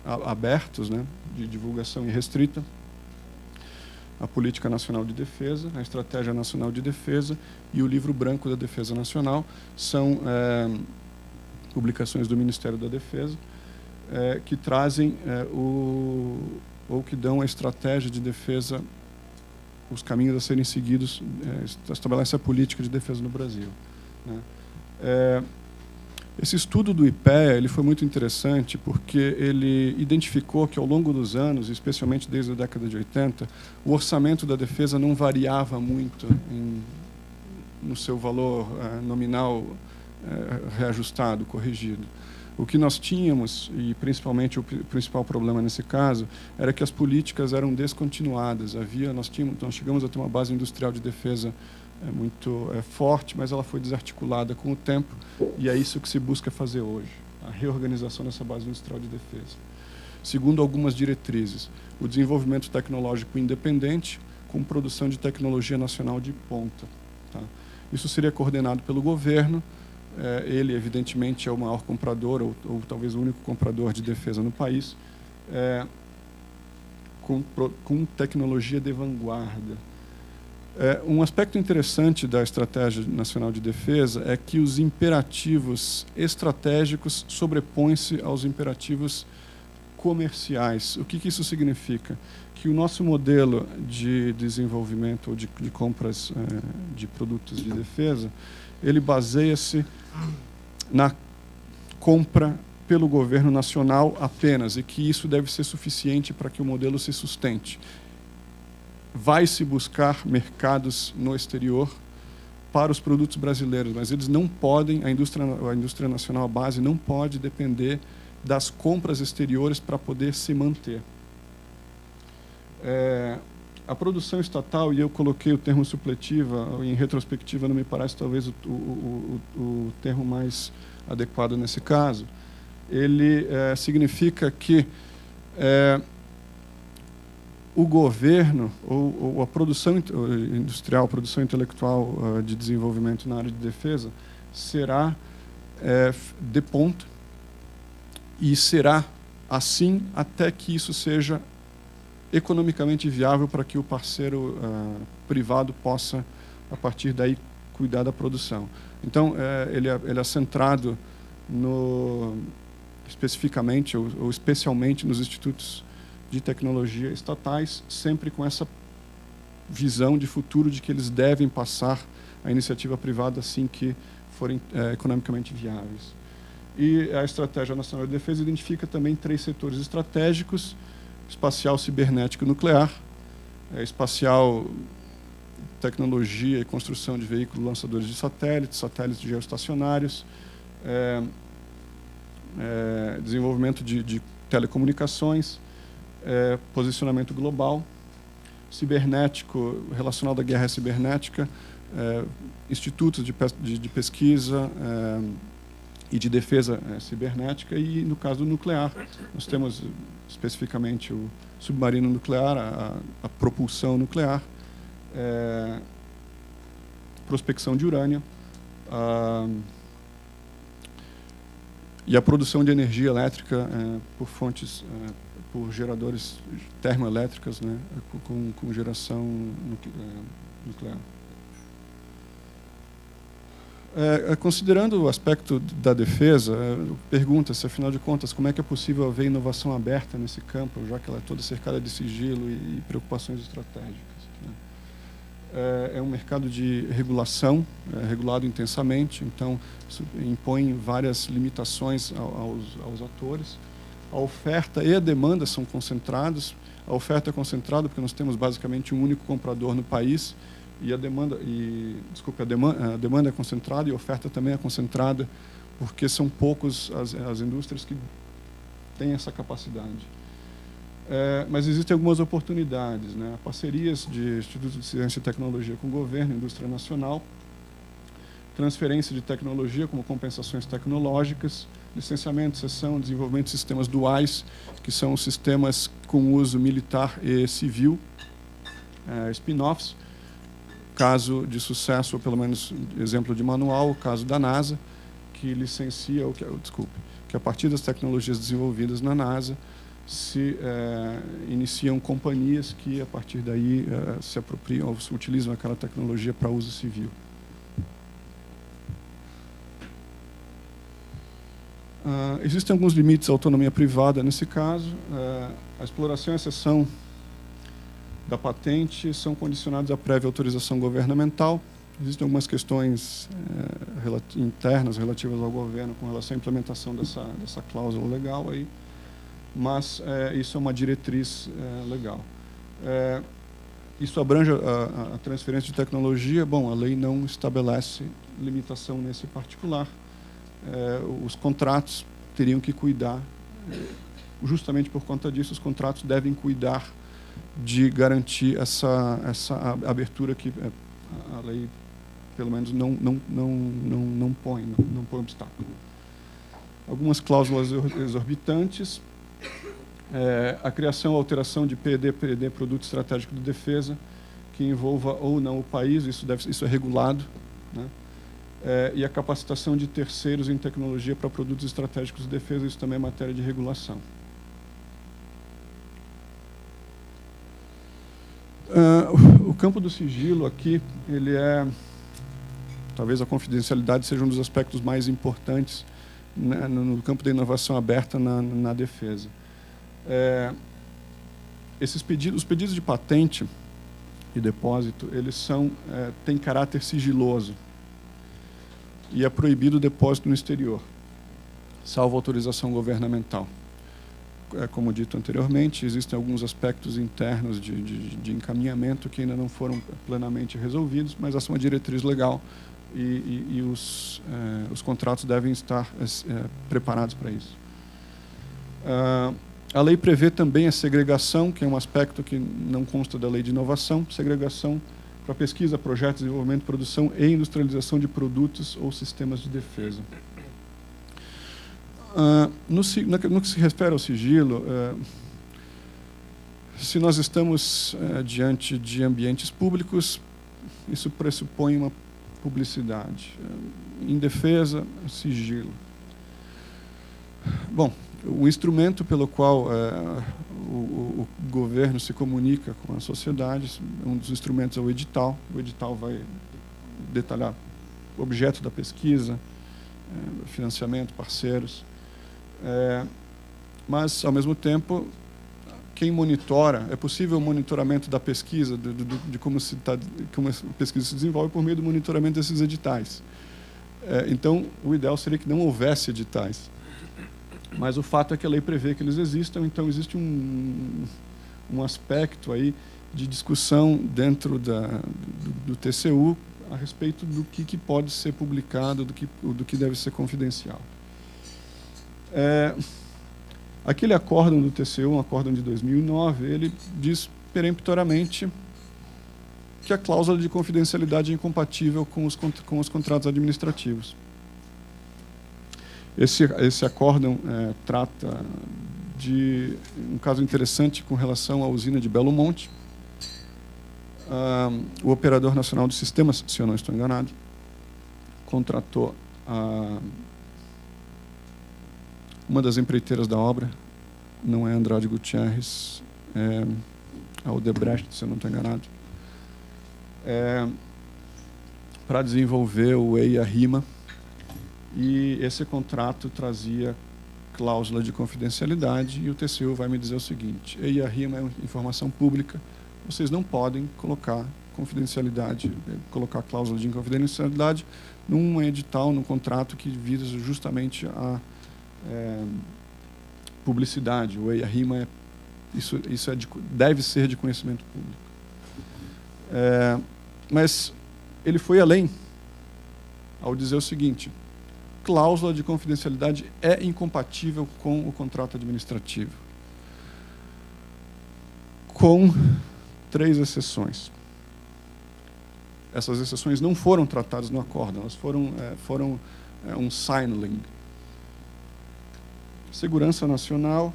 abertos, né, de divulgação irrestrita: a Política Nacional de Defesa, a Estratégia Nacional de Defesa e o Livro Branco da Defesa Nacional. São publicações do Ministério da Defesa que trazem ou que dão a estratégia de defesa, os caminhos a serem seguidos, estabelece a política de defesa no Brasil, né? Esse estudo do IPEA ele foi muito interessante porque ele identificou que, ao longo dos anos, especialmente desde a década de 80, o orçamento da defesa não variava muito no seu valor nominal reajustado, corrigido. O que nós tínhamos, e principalmente o principal problema nesse caso, era que as políticas eram descontinuadas. Nós chegamos a ter uma base industrial de defesa muito forte, mas ela foi desarticulada com o tempo, e é isso que se busca fazer hoje, a reorganização dessa base industrial de defesa. Segundo algumas diretrizes, o desenvolvimento tecnológico independente com produção de tecnologia nacional de ponta. Tá? Isso seria coordenado pelo governo. Ele, evidentemente, é o maior comprador, ou talvez o único comprador de defesa no país, com tecnologia de vanguarda. Um aspecto interessante da Estratégia Nacional de Defesa é que os imperativos estratégicos sobrepõem-se aos imperativos comerciais. O que isso significa? Que o nosso modelo de desenvolvimento ou de compras de produtos de defesa, ele baseia-se na compra pelo governo nacional apenas, e que isso deve ser suficiente para que o modelo se sustente. Vai-se buscar mercados no exterior para os produtos brasileiros, mas eles não podem, a indústria nacional, a base, não pode depender das compras exteriores para poder se manter. A produção estatal, e eu coloquei o termo supletiva, em retrospectiva não me parece talvez o termo mais adequado nesse caso, ele significa que o governo, ou a produção industrial, a produção intelectual de desenvolvimento na área de defesa, será de ponta, e será assim até que isso seja economicamente viável para que o parceiro privado possa, a partir daí, cuidar da produção. Então, ele é centrado especificamente ou especialmente nos institutos de tecnologia estatais, sempre com essa visão de futuro de que eles devem passar à iniciativa privada assim que forem economicamente viáveis. E a Estratégia Nacional de Defesa identifica também 3 setores estratégicos: espacial, cibernético e nuclear, espacial, tecnologia e construção de veículos lançadores de satélites, satélites geoestacionários, desenvolvimento de telecomunicações, posicionamento global, cibernético, relacionado à guerra cibernética, institutos de pesquisa e de defesa cibernética, e, no caso do nuclear, nós temos especificamente o submarino nuclear, a propulsão nuclear, prospecção de urânio, e a produção de energia elétrica por fontes, por geradores termoelétricas, né, com geração nuclear. Considerando o aspecto da defesa, pergunta-se, afinal de contas, como é que é possível haver inovação aberta nesse campo, já que ela é toda cercada de sigilo e preocupações estratégicas, né? É um mercado de regulação, regulado intensamente, então isso impõe várias limitações aos atores. A oferta e a demanda são concentrados. A oferta é concentrada porque nós temos basicamente um único comprador no país, e a demanda é concentrada e a oferta também é concentrada, porque são poucos as indústrias que têm essa capacidade. Mas existem algumas oportunidades, né? Parcerias de Institutos de Ciência e Tecnologia com o governo, indústria nacional, transferência de tecnologia como compensações tecnológicas, licenciamento, cessão, desenvolvimento de sistemas duais, que são sistemas com uso militar e civil, spin-offs. Caso de sucesso, ou pelo menos exemplo de manual, o caso da NASA, que licencia, que a partir das tecnologias desenvolvidas na NASA, se iniciam companhias que, a partir daí, se apropriam ou se utilizam aquela tecnologia para uso civil. Existem alguns limites à autonomia privada nesse caso. A exploração e a cessão da patente são condicionados à prévia autorização governamental. Existem algumas questões internas relativas ao governo com relação à implementação dessa cláusula legal aí, mas isso é uma diretriz legal. Isso abrange a transferência de tecnologia. Bom, a lei não estabelece limitação nesse particular. Os contratos teriam que cuidar, justamente por conta disso, os contratos devem cuidar de garantir essa abertura que a lei, pelo menos, não põe obstáculo. Algumas cláusulas exorbitantes. A criação ou alteração de PED, Produto Estratégico de Defesa, que envolva ou não o país, isso é regulado, né? E a capacitação de terceiros em tecnologia para produtos estratégicos de defesa, isso também é matéria de regulação. O campo do sigilo aqui, talvez a confidencialidade seja um dos aspectos mais importantes, né, no campo da inovação aberta na defesa. Os pedidos de patente e depósito, eles têm caráter sigiloso e é proibido o depósito no exterior, salvo autorização governamental. Como dito anteriormente, existem alguns aspectos internos de encaminhamento que ainda não foram plenamente resolvidos, mas essa é uma diretriz legal e os contratos devem estar preparados para isso. A lei prevê também a segregação, que é um aspecto que não consta da lei de inovação, segregação para pesquisa, projetos, desenvolvimento, produção e industrialização de produtos ou sistemas de defesa. No que se refere ao sigilo, se nós estamos diante de ambientes públicos, isso pressupõe uma publicidade. Em defesa, sigilo. Bom, o instrumento pelo qual o governo se comunica com a sociedade, um dos instrumentos é o edital. O edital vai detalhar o objeto da pesquisa, financiamento, parceiros. Mas, ao mesmo tempo, quem monitora, é possível o monitoramento da pesquisa, de como a pesquisa se desenvolve por meio do monitoramento desses editais. Então, o ideal seria que não houvesse editais. Mas o fato é que a lei prevê que eles existam, então existe um aspecto aí de discussão dentro do TCU a respeito do que pode ser publicado, do que deve ser confidencial. Aquele acórdão do TCU, um acórdão de 2009, ele diz peremptoriamente que a cláusula de confidencialidade é incompatível com os contratos administrativos. Esse acórdão trata de um caso interessante com relação à usina de Belo Monte. O Operador Nacional dos Sistemas, se eu não estou enganado, contratou uma das empreiteiras da obra, não é Andrade Gutierrez, é a Odebrecht, se eu não estou enganado, para desenvolver o EIA-RIMA, e esse contrato trazia cláusula de confidencialidade, e o TCU vai me dizer o seguinte: EIA-RIMA é informação pública, vocês não podem colocar confidencialidade, colocar cláusula de confidencialidade num edital, num contrato que visa justamente a publicidade. O EIA-RIMA deve ser de conhecimento público. Mas ele foi além ao dizer o seguinte: cláusula de confidencialidade é incompatível com o contrato administrativo, com 3 exceções. Essas exceções não foram tratadas no acórdão, elas foram um signaling. Segurança nacional,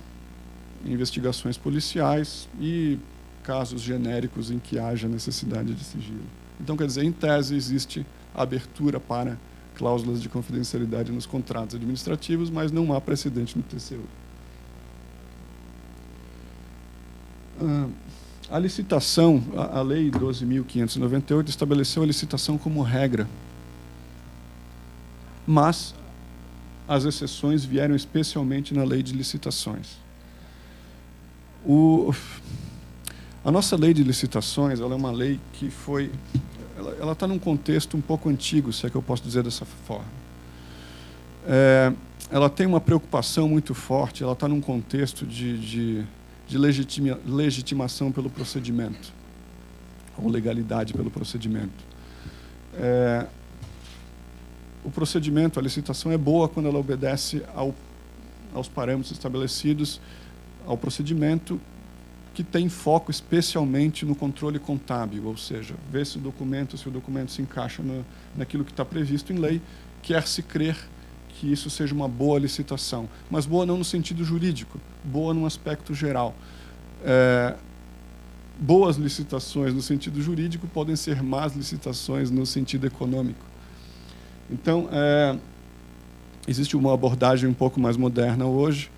investigações policiais e casos genéricos em que haja necessidade de sigilo. Então, quer dizer, em tese, existe abertura para cláusulas de confidencialidade nos contratos administrativos, mas não há precedente no TCU. A licitação, a Lei 12.598 estabeleceu a licitação como regra, mas as exceções vieram especialmente na Lei de Licitações. A nossa Lei de Licitações, ela é uma lei que foi ela está num contexto um pouco antigo, se é que eu posso dizer dessa forma. Ela tem uma preocupação muito forte, ela está num contexto de legitimação pelo procedimento, ou legalidade pelo procedimento. O procedimento, a licitação é boa quando ela obedece aos parâmetros estabelecidos, ao procedimento, que tem foco especialmente no controle contábil, ou seja, ver se o documento se encaixa naquilo que está previsto em lei, quer-se crer que isso seja uma boa licitação, mas boa não no sentido jurídico, boa num aspecto geral. Boas licitações no sentido jurídico podem ser más licitações no sentido econômico. Então, existe uma abordagem um pouco mais moderna hoje,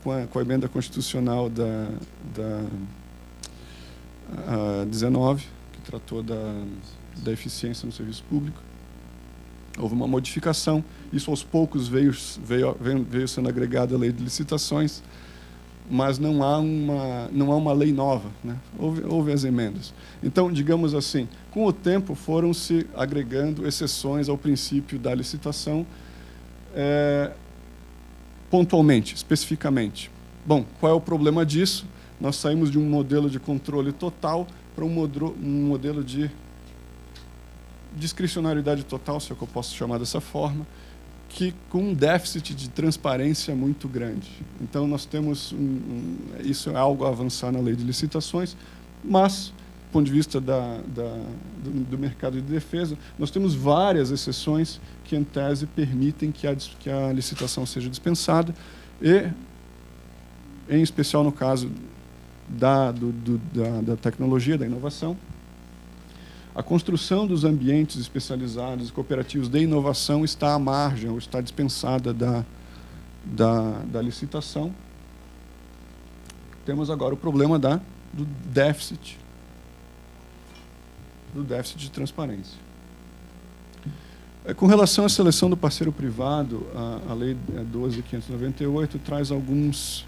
com a emenda constitucional da 19, que tratou da eficiência no serviço público. Houve uma modificação, isso aos poucos veio sendo agregado à lei de licitações, mas não há uma lei nova, né? Houve as emendas. Então, digamos assim, com o tempo foram se agregando exceções ao princípio da licitação, pontualmente, especificamente. Bom, qual é o problema disso? Nós saímos de um modelo de controle total para um modelo de discricionariedade total, se é que eu posso chamar dessa forma, que com um déficit de transparência muito grande. Então, nós temos isso é algo a avançar na lei de licitações, mas, do ponto de vista do mercado de defesa, nós temos várias exceções que, em tese, permitem que a licitação seja dispensada e, em especial no caso da tecnologia, da inovação, a construção dos ambientes especializados e cooperativos de inovação está à margem, ou está dispensada da licitação. Temos agora o problema do déficit de transparência. Com relação à seleção do parceiro privado, a Lei 12.598 traz alguns...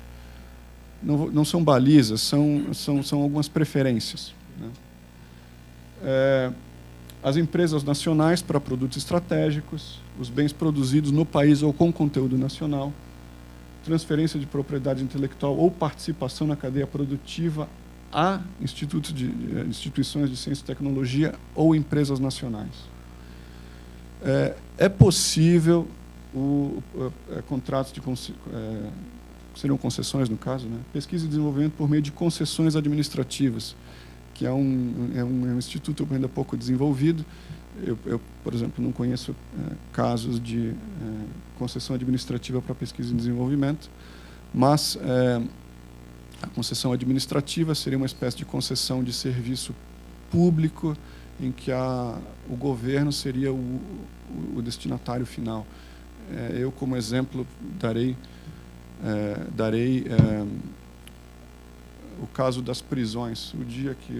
Não são balizas, são algumas preferências, né? As empresas nacionais para produtos estratégicos, os bens produzidos no país ou com conteúdo nacional, transferência de propriedade intelectual ou participação na cadeia produtiva a instituições de ciência e tecnologia ou empresas nacionais. É possível contratos seriam concessões, no caso, né? Pesquisa e desenvolvimento por meio de concessões administrativas, que é um instituto ainda pouco desenvolvido. Eu, por exemplo, não conheço casos de concessão administrativa para pesquisa e desenvolvimento, mas a concessão administrativa seria uma espécie de concessão de serviço público em que o governo seria o destinatário final. Eu, como exemplo, darei o caso das prisões, o dia que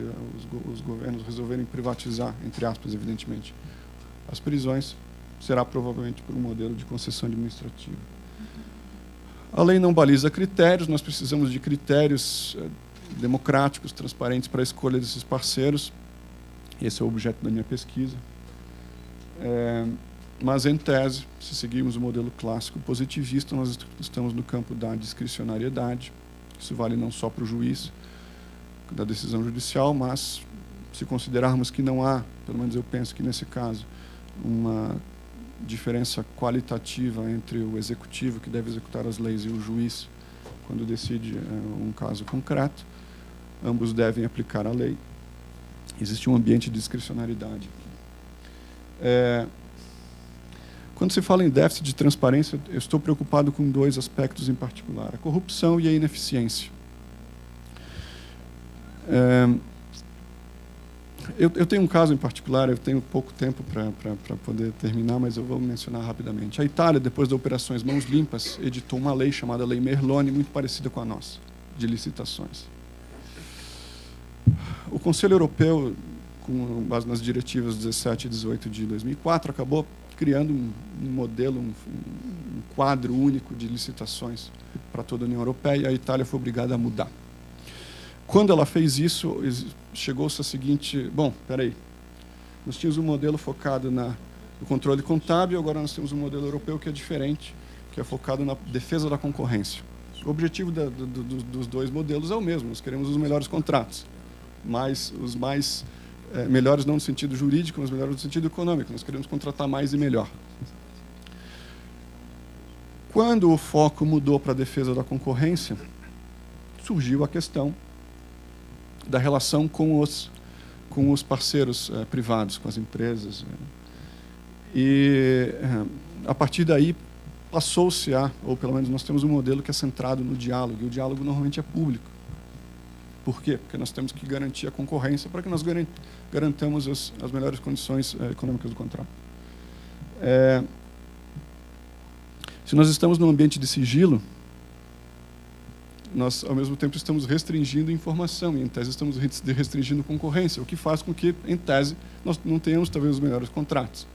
os governos resolverem privatizar, entre aspas, evidentemente, as prisões, será provavelmente por um modelo de concessão administrativa. A lei não baliza critérios, nós precisamos de critérios democráticos, transparentes para a escolha desses parceiros. Esse é o objeto da minha pesquisa. Mas, em tese, se seguirmos o modelo clássico positivista, nós estamos no campo da discricionariedade. Isso vale não só para o juiz da decisão judicial, mas se considerarmos que não há, pelo menos eu penso que nesse caso, uma diferença qualitativa entre o executivo, que deve executar as leis, e o juiz, quando decide um caso concreto, ambos devem aplicar a lei. Existe um ambiente de discricionariedade. Quando se fala em déficit de transparência, eu estou preocupado com dois aspectos em particular: a corrupção e a ineficiência. Eu tenho um caso em particular, eu tenho pouco tempo para poder terminar, mas eu vou mencionar rapidamente. A Itália, depois das operações Mãos Limpas, editou uma lei chamada Lei Merloni, muito parecida com a nossa, de licitações. O Conselho Europeu, com base nas diretivas 17 e 18 de 2004, acabou criando um modelo, um quadro único de licitações para toda a União Europeia, e a Itália foi obrigada a mudar. Quando ela fez isso, chegou-se a seguinte... Bom, espera aí. Nós tínhamos um modelo focado no controle contábil, agora nós temos um modelo europeu que é diferente, que é focado na defesa da concorrência. O objetivo dos dois modelos é o mesmo, nós queremos os melhores contratos, mas os mais melhores não no sentido jurídico, mas melhores no sentido econômico. Nós queremos contratar mais e melhor. Quando o foco mudou para a defesa da concorrência, surgiu a questão da relação com os parceiros privados, com as empresas. E, a partir daí, passou-se ou pelo menos nós temos um modelo que é centrado no diálogo, e o diálogo normalmente é público. Por quê? Porque nós temos que garantir a concorrência para que nós garantamos as melhores condições econômicas do contrato. Se nós estamos num ambiente de sigilo, nós, ao mesmo tempo, estamos restringindo informação, e, em tese, estamos restringindo concorrência, o que faz com que, em tese, nós não tenhamos, talvez, os melhores contratos.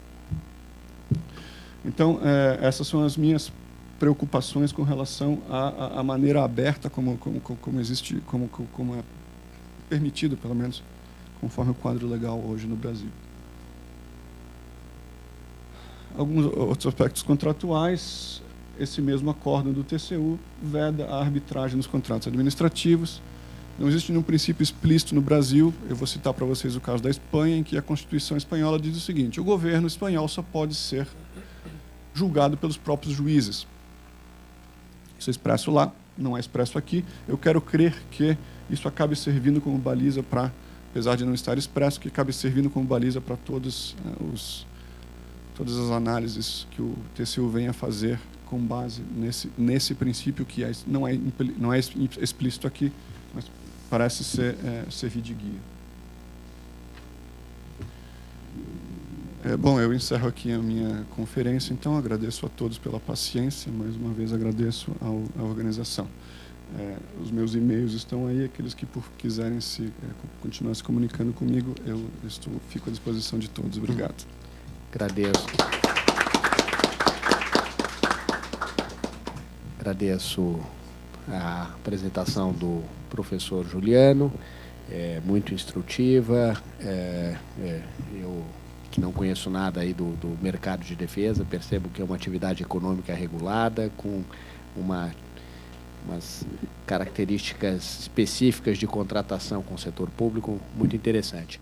Então, essas são as minhas preocupações com relação à maneira aberta como existe, como é permitido, pelo menos, conforme o quadro legal hoje no Brasil. Alguns outros aspectos contratuais. Esse mesmo acórdão do TCU veda a arbitragem nos contratos administrativos. Não existe nenhum princípio explícito no Brasil. Eu vou citar para vocês o caso da Espanha, em que a Constituição espanhola diz o seguinte: o governo espanhol só pode ser julgado pelos próprios juízes. Isso é expresso lá, não é expresso aqui. Eu quero crer que isso acabe servindo como baliza para, apesar de não estar expresso, que acabe servindo como baliza para todas as análises que o TCU vem a fazer com base nesse princípio que não é explícito aqui, mas parece servir de guia. Bom, eu encerro aqui a minha conferência, então agradeço a todos pela paciência, mais uma vez agradeço à organização. Os meus e-mails estão aí, aqueles que quiserem continuar se comunicando comigo, eu fico à disposição de todos. Obrigado. Agradeço a apresentação do professor Juliano, muito instrutiva. Eu, que não conheço nada aí do mercado de defesa, percebo que é uma atividade econômica regulada, com umas características específicas de contratação com o setor público muito interessante.